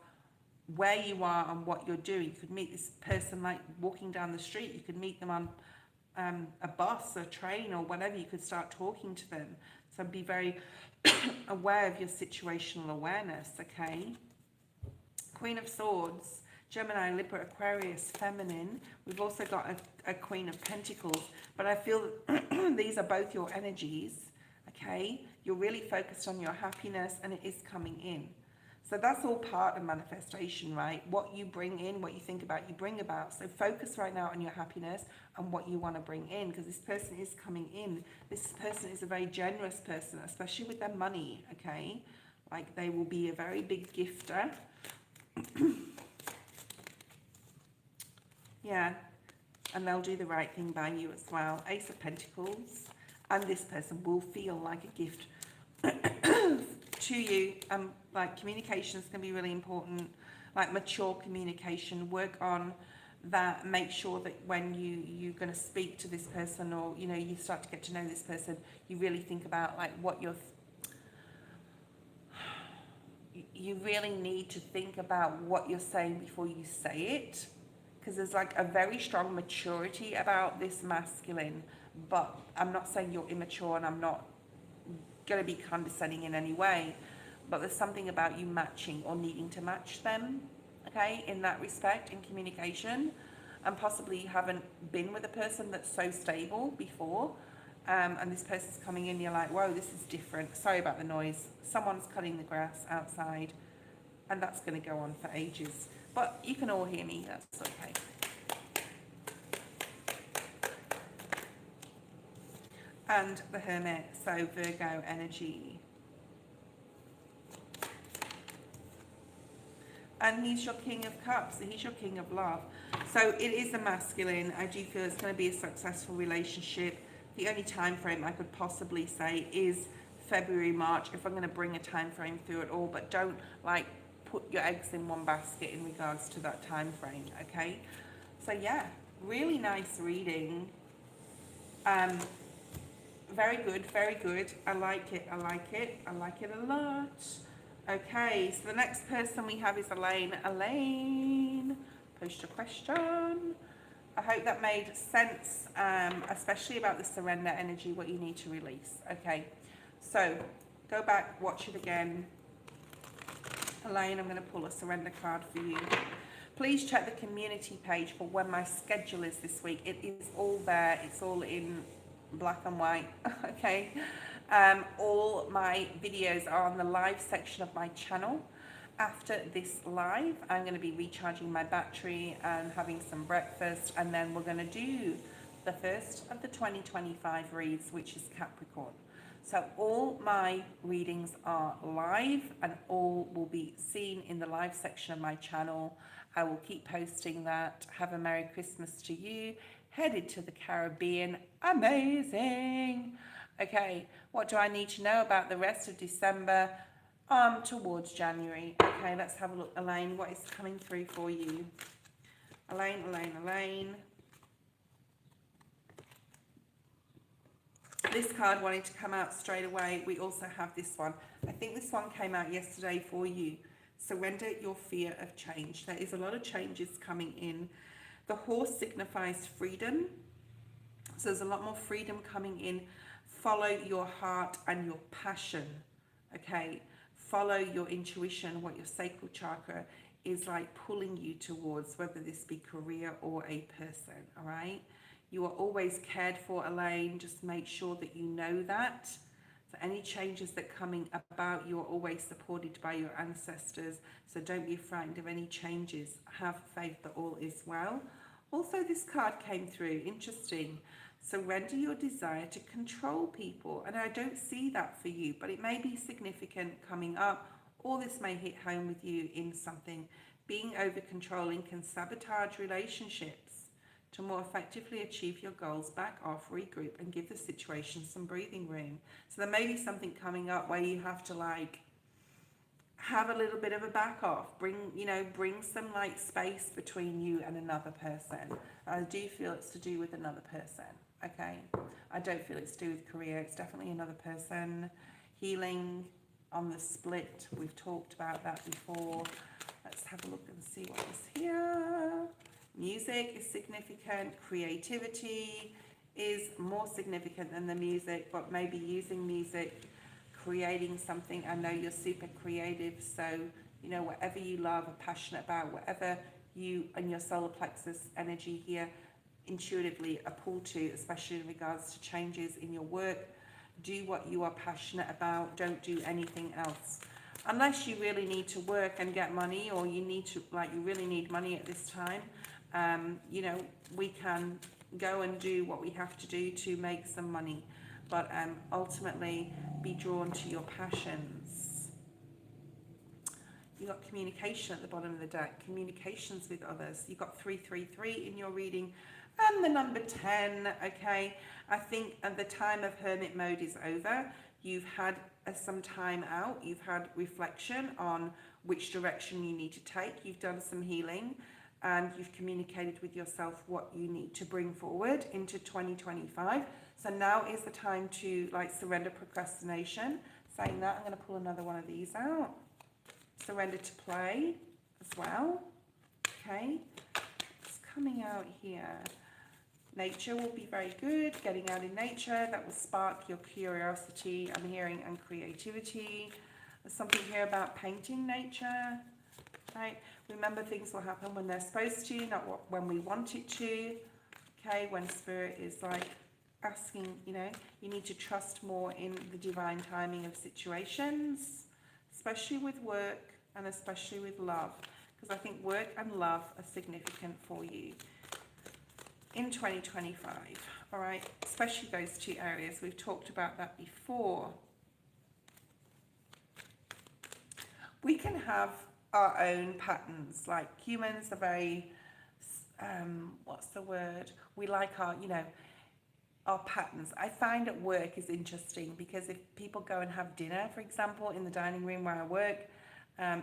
where you are and what you're doing. You could meet this person like walking down the street. You could meet them on a bus, a train, or whatever. You could start talking to them. So be very aware of your situational awareness, okay? Queen of Swords. Gemini, Libra, Aquarius, feminine. We've also got a Queen of Pentacles, but I feel these are both your energies, okay? You're really focused on your happiness and it is coming in. So that's all part of manifestation, right? What you bring in, what you think about, you bring about. So focus right now on your happiness and what you want to bring in, because this person is coming in. This person is a very generous person, especially with their money, okay? Like they will be a very big gifter. Yeah, and they'll do the right thing by you as well. Ace of Pentacles, and this person will feel like a gift to you. Like communications can be really important, like mature communication. Work on that. Make sure that when you're going to speak to this person, or you know, you start to get to know this person, you really think about like what you really need to think about what you're saying before you say it. Because there's like a very strong maturity about this masculine, but I'm not saying you're immature, and I'm not going to be condescending in any way, but there's something about you matching or needing to match them, okay, in that respect, in communication, and possibly you haven't been with a person that's so stable before, and this person's coming in, you're like, whoa, this is different. Sorry about the noise. Someone's cutting the grass outside, and that's going to go on for ages. But you can all hear me, that's okay. And the Hermit, so Virgo energy. And he's your King of Cups, so he's your King of Love. So it is a masculine. I do feel it's going to be a successful relationship. The only time frame I could possibly say is February, March, if I'm going to bring a time frame through it all, but don't like put your eggs in one basket in regards to that time frame, okay? So yeah, really nice reading. very good, very good. I like it, I like it, I like it a lot. Okay, so the next person we have is Elaine. Elaine, post your question. I hope that made sense, especially about the surrender energy, what you need to release. Okay, so go back, watch it again. Elaine, I'm going to pull a surrender card for you. Please check the community page for when my schedule is this week. It is all there. It's all in black and white. Okay. All my videos are on the live section of my channel. After this live, I'm going to be recharging my battery and having some breakfast, and then we're going to do the first of the 2025 reads, which is Capricorn. So all my readings are live and all will be seen in the live section of my channel. I will keep posting that. Have a Merry Christmas to you. Headed to the Caribbean. Amazing. Okay, what do I need to know about the rest of December? Towards January. Okay, let's have a look. Elaine, what is coming through for you? Elaine, Elaine, Elaine. This card wanted to come out straight away. We also have this one. I think this one came out yesterday for you. Surrender your fear of change. There is a lot of changes coming in. The horse signifies freedom. So there's a lot more freedom coming in. Follow your heart and your passion. Okay. Follow your intuition, what your sacral chakra is like pulling you towards, whether this be career or a person. All right. You are always cared for, Elaine. Just make sure that you know that. So any changes that are coming about, you are always supported by your ancestors. So don't be frightened of any changes. Have faith that all is well. Also, this card came through. Interesting. Surrender your desire to control people. And I don't see that for you, but it may be significant coming up, or this may hit home with you in something. Being over controlling can sabotage relationships. To more effectively achieve your goals, back off, regroup, and give the situation some breathing room. So there may be something coming up where you have to like have a little bit of a back off, bring some like space between you and another person. I do feel it's to do with another person. Okay, I don't feel it's to do with career. It's definitely another person. Healing on the split. We've talked about that before. Let's have a look and see what is here. Music is significant. Creativity is more significant than the music, but maybe using music, creating something. I know you're super creative, so whatever you love, are passionate about, whatever you and your solar plexus energy here intuitively are pulled to, especially in regards to changes in your work. Do what you are passionate about. Don't do anything else. Unless you really need to work and get money, or you really need money at this time. We can go and do what we have to do to make some money, but ultimately be drawn to your passions. You got communication at the bottom of the deck, communications with others. You got 333 in your reading, and the number 10. Okay, I think the time of hermit mode is over. You've had some time out. You've had reflection on which direction you need to take. You've done some healing, and you've communicated with yourself what you need to bring forward into 2025. So now is the time to surrender procrastination. Saying that, I'm going to pull another one of these out. Surrender to play as well. Okay, it's coming out here. Nature will be very good. Getting out in nature, that will spark your curiosity, I'm hearing, and creativity. There's something here about painting nature. Right? Remember, things will happen when they're supposed to, not when we want it to. Okay, when spirit is asking, you need to trust more in the divine timing of situations, especially with work and especially with love, because I think work and love are significant for you in 2025. All right, especially those two areas. We've talked about that before. We can have our own patterns. Like humans are very, what's the word? We like our patterns. I find at work is interesting because if people go and have dinner, for example, in the dining room where I work,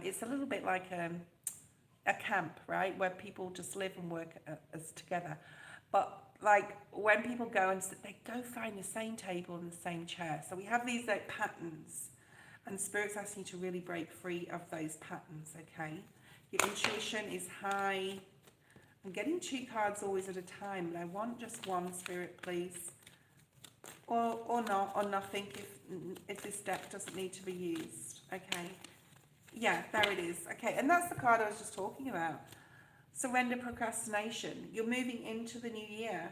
it's a little bit like a camp, right? Where people just live and work as together. But like when people go and they go find the same table and the same chair. So we have these like patterns, and Spirit's asking you to really break free of those patterns, okay? Your intuition is high. I'm getting 2 cards always at a time, and I want just one, Spirit, please. Or not, or nothing if this deck doesn't need to be used, okay? Yeah, there it is. Okay, and that's the card I was just talking about. Surrender, procrastination. You're moving into the new year,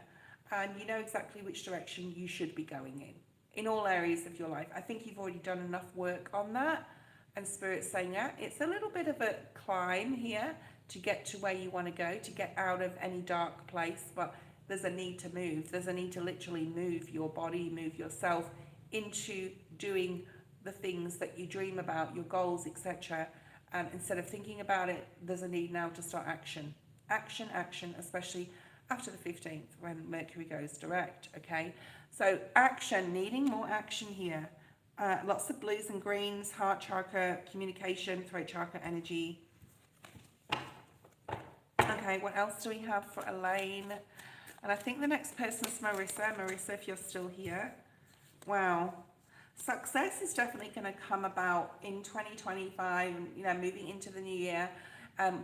and you know exactly which direction you should be going in all areas of your life. I think you've already done enough work on that, and Spirit's saying that. It's a little bit of a climb here to get to where you want to go, to get out of any dark place, but there's a need to move. There's a need to literally move your body, move yourself into doing the things that you dream about, your goals, etc. Instead of thinking about it, there's a need now to start action. Action, action, especially after the 15th when Mercury goes direct, okay? So action, needing more action here. Lots of blues and greens, heart chakra, communication, throat chakra energy. Okay, what else do we have for Elaine? And I think the next person is Marissa. Marissa, if you're still here. Wow. Success is definitely going to come about in 2025, you know, moving into the new year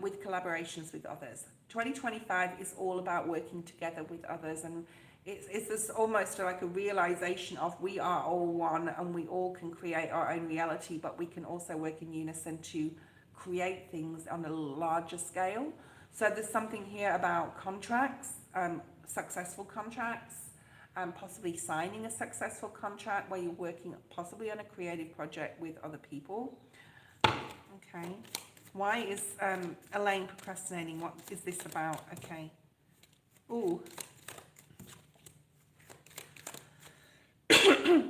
with collaborations with others. 2025 is all about working together with others, and it's this almost like a realization of we are all one and we all can create our own reality, but we can also work in unison to create things on a larger scale. So there's something here about contracts, successful contracts, possibly signing a successful contract where you're working possibly on a creative project with other people. Okay. Why is Elaine procrastinating? What is this about? Okay. Ooh.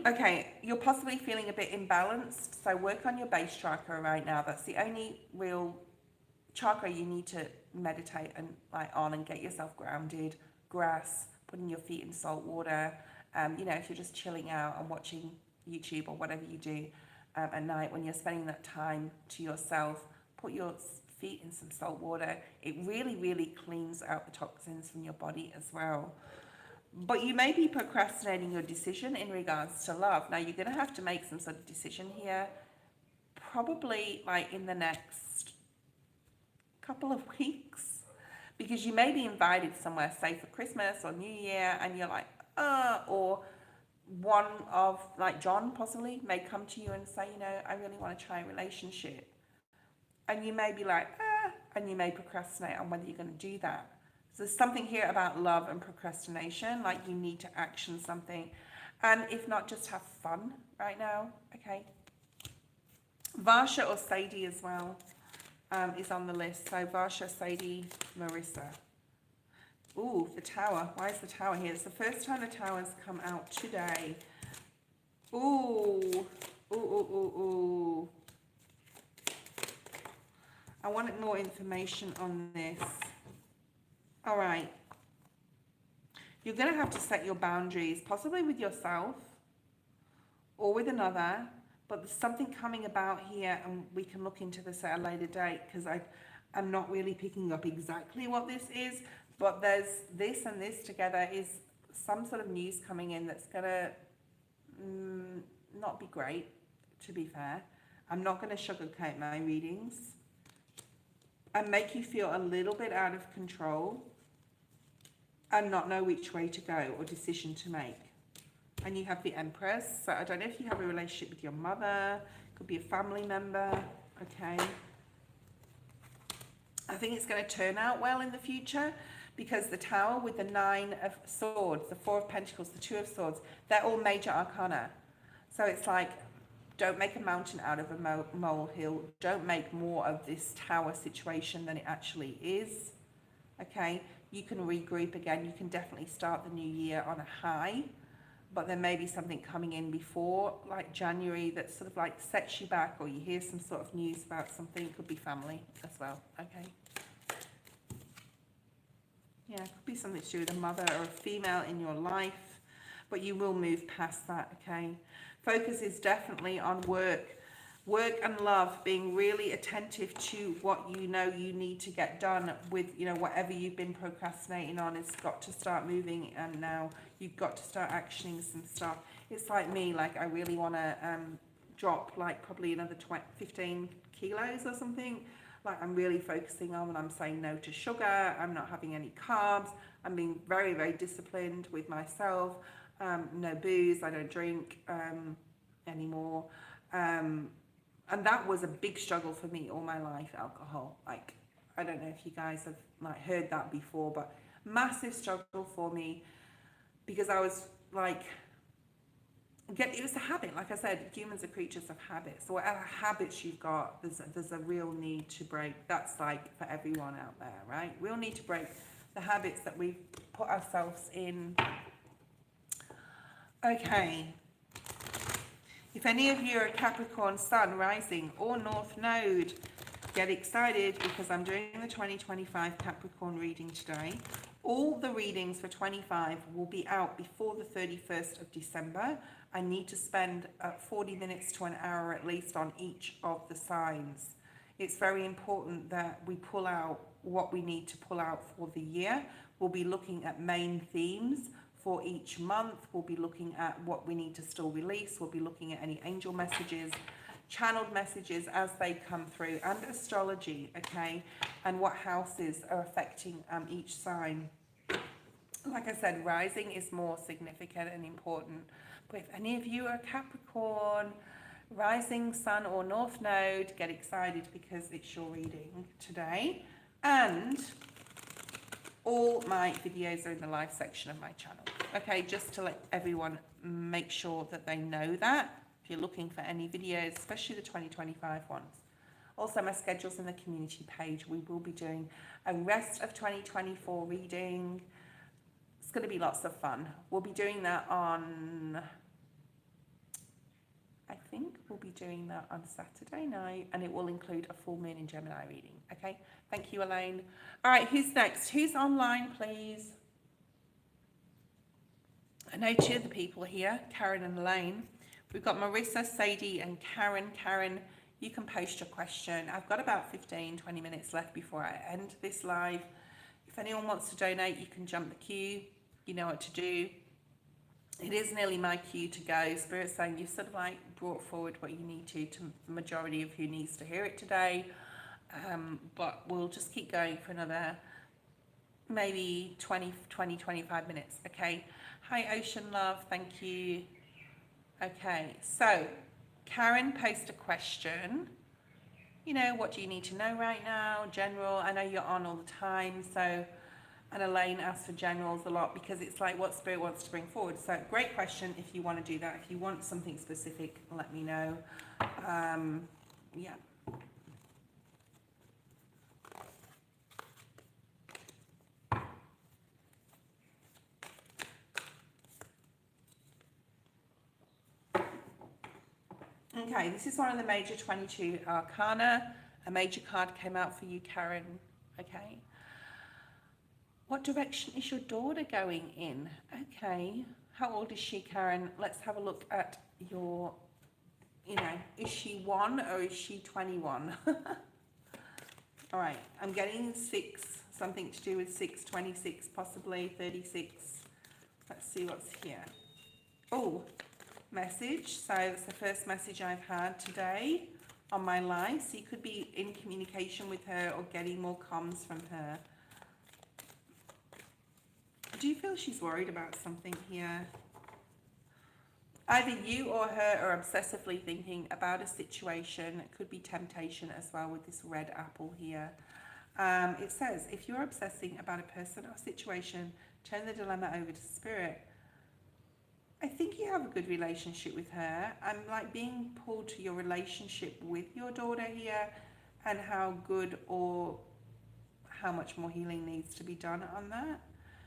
Okay, you're possibly feeling a bit imbalanced, so work on your base chakra right now. That's the only real chakra you need to meditate and on and get yourself grounded. Grass, putting your feet in salt water. You know, if you're just chilling out and watching YouTube or whatever you do at night, when you're spending that time to yourself, put your feet in some salt water. It really, really cleans out the toxins from your body as well. But you may be procrastinating your decision in regards to love. Now, you're going to have to make some sort of decision here, probably like in the next couple of weeks, because you may be invited somewhere, say for Christmas or New Year, and you're like, or one of, like John possibly, may come to you and say, you know, I really want to try a relationship. And you may be like, and you may procrastinate on whether you're going to do that. So there's something here about love and procrastination, like you need to action something. And if not, just have fun right now, okay? Varsha or Sadie as well is on the list. So Varsha, Sadie, Marissa. Ooh, the Tower. Why is the Tower here? It's the first time the Tower's come out today. Ooh, ooh, ooh, ooh, ooh. I wanted more information on this. All right. You're going to have to set your boundaries, possibly with yourself or with another, but there's something coming about here, and we can look into this at a later date, because I'm not really picking up exactly what this is, but there's this and this together is some sort of news coming in that's going to not be great, to be fair. I'm not going to sugarcoat my readings and make you feel a little bit out of control and not know which way to go or decision to make. And you have the Empress, so I don't know if you have a relationship with your mother, could be a family member, okay? I think it's going to turn out well in the future, because the Tower with the 9 of Swords, the 4 of Pentacles, the 2 of Swords, they're all major arcana. So it's like, don't make a mountain out of a molehill. Don't make more of this Tower situation than it actually is, okay? You can regroup again. You can definitely start the new year on a high, but there may be something coming in before, like January, that sort of like sets you back, or you hear some sort of news about something. It could be family as well, okay? Yeah, it could be something to do with a mother or a female in your life, but you will move past that, okay? Focus is definitely on work, Work and love, being really attentive to what you know you need to get done with, you know, whatever you've been procrastinating on. It's got to start moving, and now you've got to start actioning some stuff. It's like me, like I really want to drop like probably another 15 kilos or something. Like I'm really focusing on, and I'm saying no to sugar, I'm not having any carbs, I'm being very, very disciplined with myself. No booze, I don't drink anymore. And that was a big struggle for me all my life, alcohol. Like, I don't know if you guys have like heard that before, but massive struggle for me, because I was like, it was a habit. Like I said, humans are creatures of habit. So whatever habits you've got, there's a real need to break. That's like for everyone out there, right? We'll need to break the habits that we've put ourselves in. Okay. If any of you are a Capricorn Sun, Rising or North Node, get excited because I'm doing the 2025 Capricorn reading today. All the readings for 25 will be out before the 31st of December. I need to spend 40 minutes to an hour at least on each of the signs. It's very important that we pull out what we need to pull out for the year. We'll be looking at main themes for each month. We'll be looking at what we need to still release. We'll be looking at any angel messages, channeled messages as they come through, and astrology, okay, and what houses are affecting each sign. Like I said, rising is more significant and important. But if any of you are Capricorn, rising, sun or north node, get excited because it's your reading today. And all my videos are in the live section of my channel. Okay, just to let everyone make sure that they know that. If you're looking for any videos, especially the 2025 ones. Also, my schedule's in the community page. We will be doing a rest of 2024 reading. It's going to be lots of fun. We'll be doing that on, I think we'll be doing that on Saturday night, and it will include a full moon in Gemini reading. Okay, thank you, Elaine. All right, who's next? Who's online, please? I know two of the people here, Karen and Elaine. We've got Marissa, Sadie, and Karen. Karen, you can post your question. I've got about 15, 20 minutes left before I end this live. If anyone wants to donate, you can jump the queue. You know what to do. It is nearly my cue to go. Spirit's saying you've sort of like brought forward what you need to the majority of who needs to hear it today. But we'll just keep going for another maybe 25 minutes. Okay. Hi, Ocean Love. Thank you. Okay. So Karen posted a question. You know, what do you need to know right now? General. I know you're on all the time. So, and Elaine asks for generals a lot because it's like what Spirit wants to bring forward. So great question if you want to do that. If you want something specific, let me know. Yeah. Okay, this is one of the major 22 arcana. A major card came out for you, Karen. Okay. What direction is your daughter going in? Okay. How old is she, Karen? Let's have a look at your, you know, is she 1 or is she 21? All right. I'm getting 6, something to do with 6, 26, possibly 36. Let's see what's here. Oh, message. So that's the first message I've had today on my live. So you could be in communication with her or getting more comms from her. Do you feel she's worried about something here? Either you or her are obsessively thinking about a situation. It could be temptation as well with this red apple here. It says, if you're obsessing about a person or situation, turn the dilemma over to Spirit. I think you have a good relationship with her. I'm like being pulled to your relationship with your daughter here and how good or how much more healing needs to be done on that.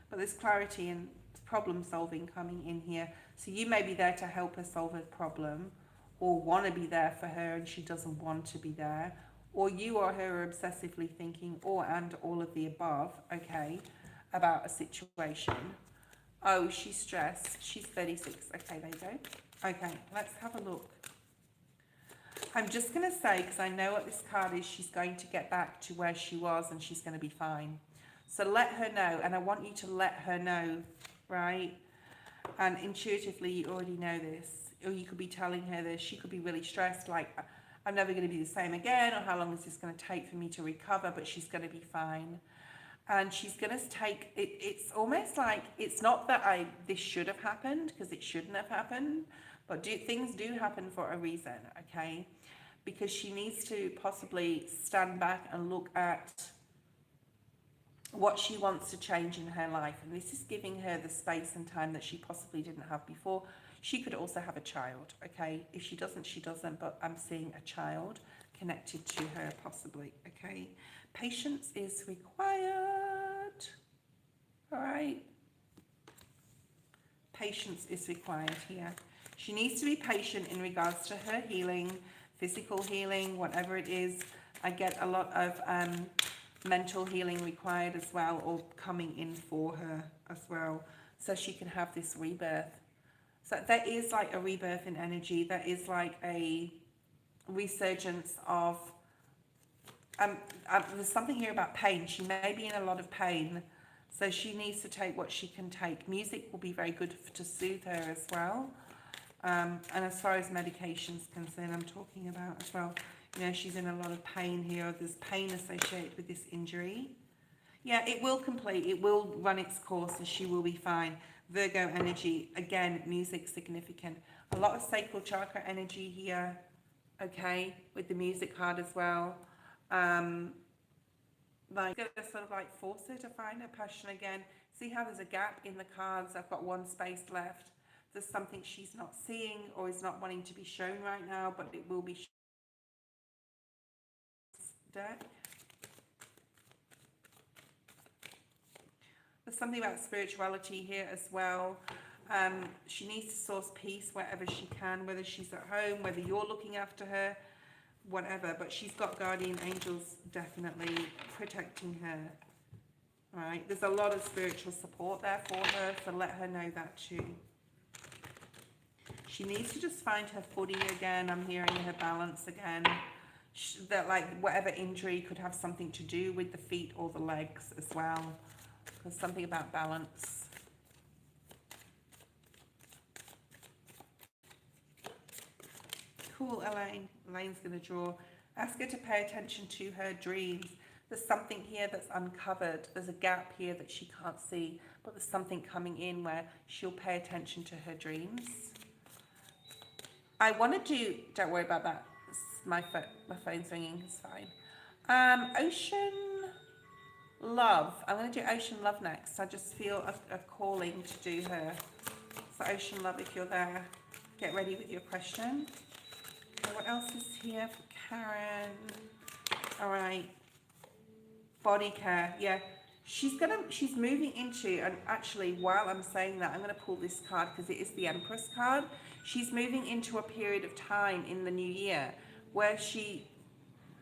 But there's clarity and problem solving coming in here. So you may be there to help her solve a problem or want to be there for her and she doesn't want to be there. Or you or her are obsessively thinking and all of the above, okay, about a situation. Oh, she's stressed. She's 36. Okay, there you go. Okay, let's have a look. I'm just going to say, because I know what this card is, she's going to get back to where she was and she's going to be fine. So let her know, and I want you to let her know, right? And intuitively, you already know this, or you could be telling her this. She could be really stressed, like, I'm never going to be the same again, or how long is this going to take for me to recover, but she's going to be fine. And she's going to take it. It's almost like, it's not that this should have happened, because it shouldn't have happened, but things do happen for a reason, okay? Because she needs to possibly stand back and look at what she wants to change in her life. And this is giving her the space and time that she possibly didn't have before. She could also have a child, okay? If she doesn't, she doesn't, but I'm seeing a child connected to her possibly, okay? Patience is required, all right? Patience is required here. She needs to be patient in regards to her healing, physical healing, whatever it is. I get a lot of mental healing required as well, or coming in for her as well, so she can have this rebirth. So there is like a rebirth in energy. There is like a resurgence of there's something here about pain. She may be in a lot of pain, so she needs to take what she can take. Music will be very good to soothe her as well. And as far as medication's concerned, I'm talking about as well, you know, she's in a lot of pain here. There's pain associated with this injury. Yeah, it will complete. It will run its course and she will be fine. Virgo energy, again, music significant. A lot of sacral chakra energy here, okay, with the music card as well. Like, gonna sort of like force her to find her passion again. See how there's a gap in the cards? I've got one space left. There's something she's not seeing or is not wanting to be shown right now, but it will be shown. Deck. There's something about spirituality here as well. She needs to source peace wherever she can, whether she's at home, whether you're looking after her, whatever. But she's got guardian angels definitely protecting her. All right, there's a lot of spiritual support there for her, so let her know that too. She needs to just find her footing again. I'm hearing her balance again. That, like, whatever injury could have something to do with the feet or the legs as well. There's something about balance. Cool, Elaine. Elaine's going to draw. Ask her to pay attention to her dreams. There's something here that's uncovered. There's a gap here that she can't see, but there's something coming in where she'll pay attention to her dreams. I want to do, don't worry about that. My phone's ringing, it's fine. Ocean Love. I'm going to do Ocean Love next. I just feel a calling to do her. So Ocean Love, if you're there, get ready with your question. Okay, what else is here for Karen? All right. Body care. Yeah. She's moving into, and actually while I'm saying that, I'm going to pull this card because it is the Empress card. She's moving into a period of time in the new year where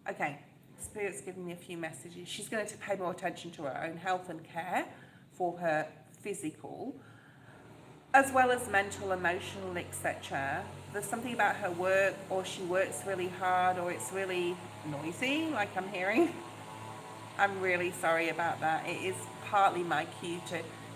okay, Spirit's giving me a few messages. She's going to pay more attention to her own health and care for her physical, as well as mental, emotional, etc. There's something about her work, or she works really hard, or it's really noisy, like I'm hearing. I'm really sorry about that. It is partly my cue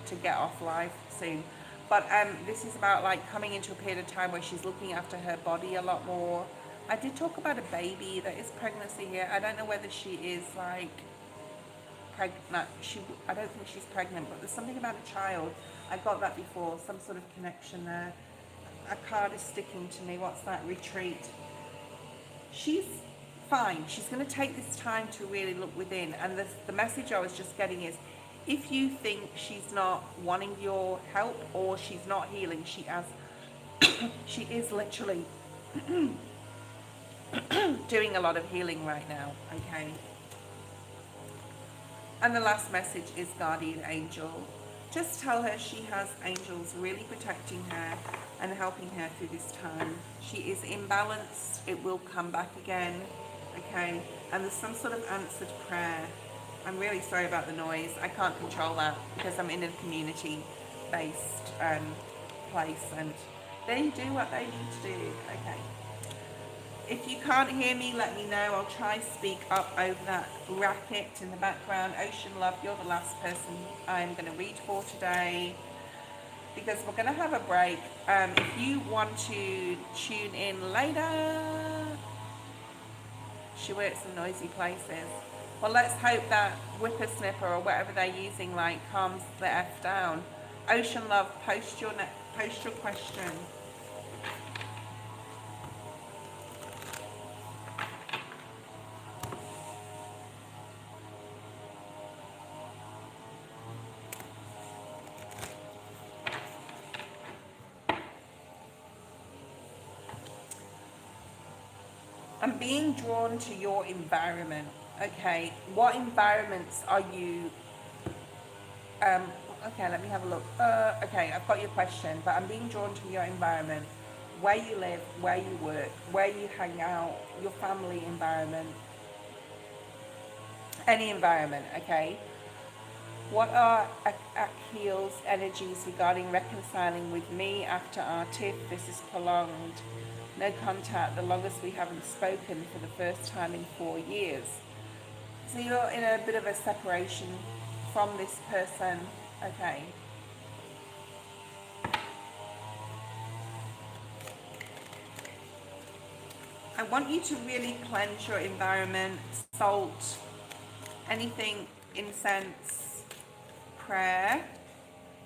to get off live soon. But this is about like coming into a period of time where she's looking after her body a lot more. I did talk about a baby. There is pregnancy here. I don't know whether she is like pregnant. I don't think she's pregnant, but there's something about a child. I got that before, some sort of connection there. A card is sticking to me. What's that? Retreat. She's fine. She's going to take this time to really look within. And the message I was just getting is, if you think she's not wanting your help or she's not healing, she is literally doing a lot of healing right now, okay? And the last message is Guardian Angel. Just tell her she has angels really protecting her and helping her through this time. She is imbalanced. It will come back again, okay? And there's some sort of answered prayer. I'm really sorry about the noise. I can't control that because I'm in a community-based place, and they do what they need to do, okay? If you can't hear me, let me know. I'll try speak up over that racket in the background. Ocean Love, you're the last person I'm going to read for today, because we're going to have a break. If you want to tune in later, she works in noisy places. Well, let's hope that whippersnapper or whatever they're using like calms the F down. Ocean Love, post your question. I'm being drawn to your environment. Okay, what environments are you? Okay, let me have a look. Okay, I've got your question, but I'm being drawn to your environment, where you live, where you work, where you hang out, your family environment, any environment. Okay. What are Akil's energies regarding reconciling with me after our tiff? This is prolonged. No contact, the longest we haven't spoken for the first time in 4 years. So you're in a bit of a separation from this person, okay. I want you to really cleanse your environment, salt, anything, incense, prayer.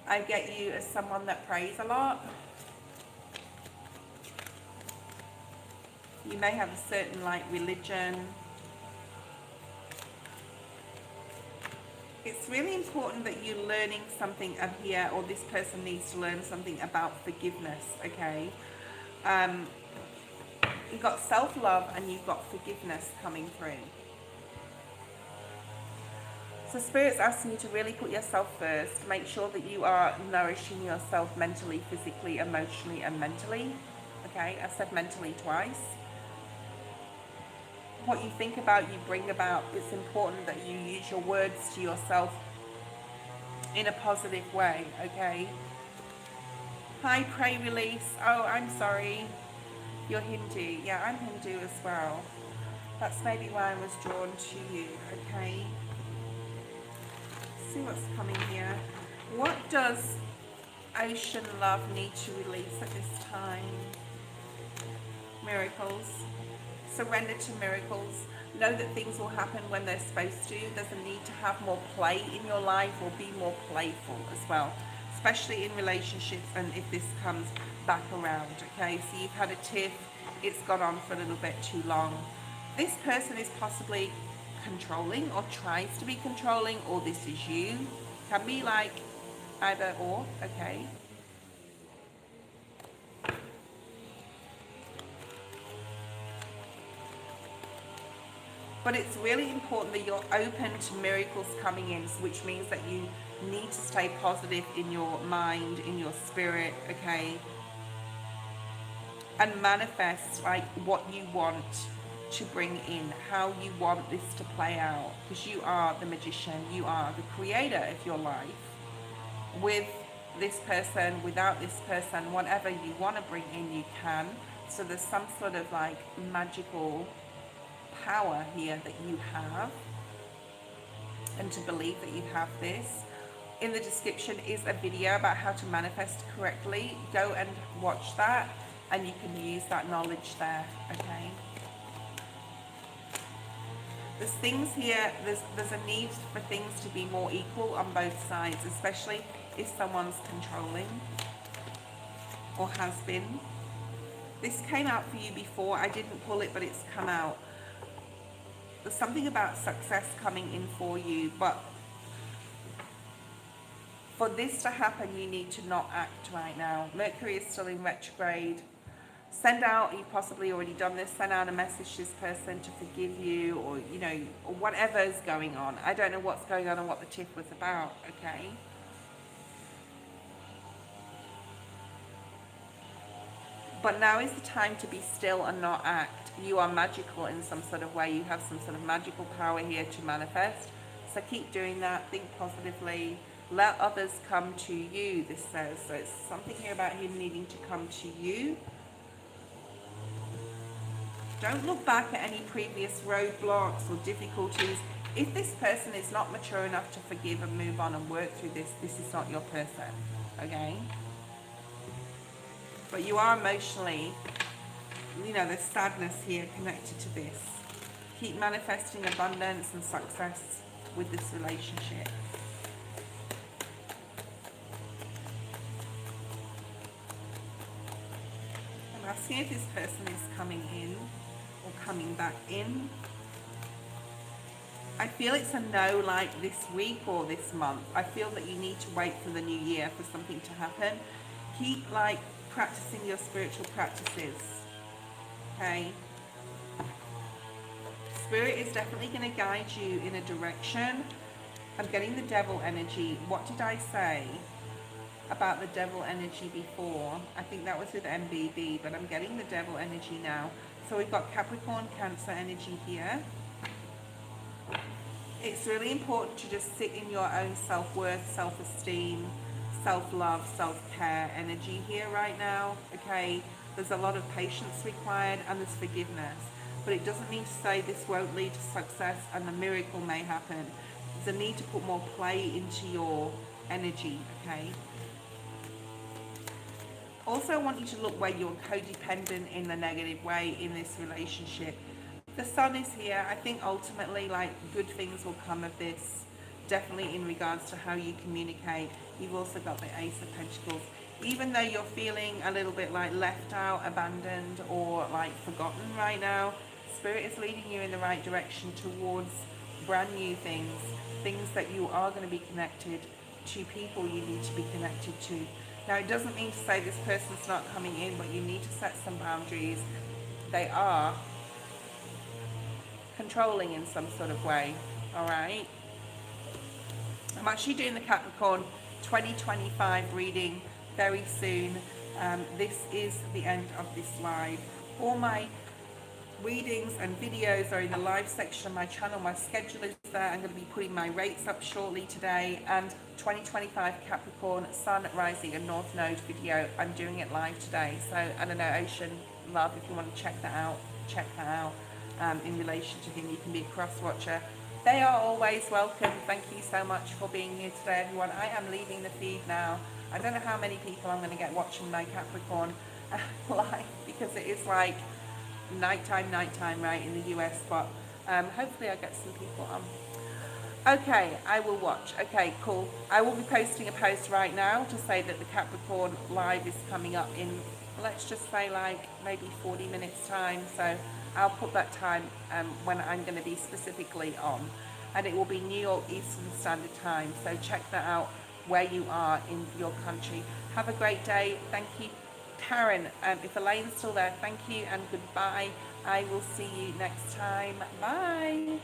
I get you as someone that prays a lot. You may have a certain like religion. It's really important that you're learning something up here, or this person needs to learn something about forgiveness, okay? You've got self-love and you've got forgiveness coming through. So Spirit's asking you to really put yourself first. Make sure that you are nourishing yourself mentally, physically, emotionally, and mentally. Okay, I said mentally twice. What you think about, you bring about. It's important that you use your words to yourself in a positive way, okay? Hi, pray release. Oh, I'm sorry. You're Hindu. Yeah, I'm Hindu as well. That's maybe why I was drawn to you, okay? See what's coming here. What does Ocean Love need to release at this time? Miracles. Surrender to miracles. Know that things will happen when they're supposed to. There's a need to have more play in your life, or be more playful as well, especially in relationships, and if this comes back around, okay? So you've had a tiff, it's gone on for a little bit too long. This person is possibly controlling or tries to be controlling, or this is you. Can be like either or, okay? But it's really important that you're open to miracles coming in, which means that you need to stay positive in your mind, in your spirit, okay? And manifest like what you want to bring in, how you want this to play out, because you are the magician, you are the creator of your life. With this person, without this person, whatever you want to bring in, you can. So there's some sort of like magical power here that you have, and to believe that you have this. In the description is a video about how to manifest correctly. Go and watch that, and you can use that knowledge there, okay? There's things here, there's a need for things to be more equal on both sides, especially if someone's controlling or has been. This came out for you before. I didn't pull it, but it's come out. There's something about success coming in for you, but for this to happen, you need to not act right now. Mercury is still in retrograde. Send out, you've possibly already done this, send out a message to this person to forgive you, or, you know, or whatever's going on. I don't know what's going on and what the tiff was about, okay? But now is the time to be still and not act. You are magical in some sort of way. You have some sort of magical power here to manifest. So keep doing that. Think positively. Let others come to you, this says. So it's something here about him needing to come to you. Don't look back at any previous roadblocks or difficulties. If this person is not mature enough to forgive and move on and work through this, this is not your person, okay? But you are emotionally, you know, there's sadness here connected to this. Keep manifesting abundance and success with this relationship. I'm asking if this person is coming in or coming back in. I feel it's a no, like this week or this month. I feel that you need to wait for the new year for something to happen. Keep like practicing your spiritual practices, okay? Spirit is definitely going to guide you in a direction. I'm getting the devil energy. What did I say about the devil energy before? I think that was with MBB, but I'm getting the devil energy now. So we've got Capricorn, Cancer energy here. It's really important to just sit in your own self-worth, self-esteem, self-love, self-care energy here right now, okay? There's a lot of patience required and there's forgiveness. But it doesn't mean to say this won't lead to success and the miracle may happen. There's a need to put more play into your energy, okay? Also, I want you to look where you're codependent in a negative way in this relationship. The sun is here. I think ultimately, like, good things will come of this. Definitely in regards to how you communicate. You've also got the Ace of Pentacles. Even though you're feeling a little bit like left out, abandoned, or like forgotten right now, Spirit is leading you in the right direction towards brand new things. Things that you are going to be connected to, people you need to be connected to. Now, it doesn't mean to say this person's not coming in, but you need to set some boundaries. They are controlling in some sort of way, all right? I'm actually doing the Capricorn 2025 reading very soon. This is the end of this live. All my readings and videos are in the live section of my channel. My schedule is there. I'm going to be putting my rates up shortly today, and 2025 Capricorn Sun Rising and North Node video, I'm doing it live today. So I don't know, Ocean Love, if you want to check that out, check that out. In relation to him, you can be a cross watcher. They are always welcome. Thank you so much for being here today, everyone. I am leaving the feed now. I don't know how many people I'm going to get watching my Capricorn live, because it is like nighttime right in the US, but hopefully I get some people on. Okay, I will watch. Okay, cool. I will be posting a post right now to say that the Capricorn live is coming up in, let's just say, like maybe 40 minutes time. So I'll put that time when I'm going to be specifically on, and it will be New York Eastern Standard Time. So check that out where you are in your country. Have a great day. Thank you, Karen. If Elaine's still there, thank you and goodbye. I will see you next time. Bye.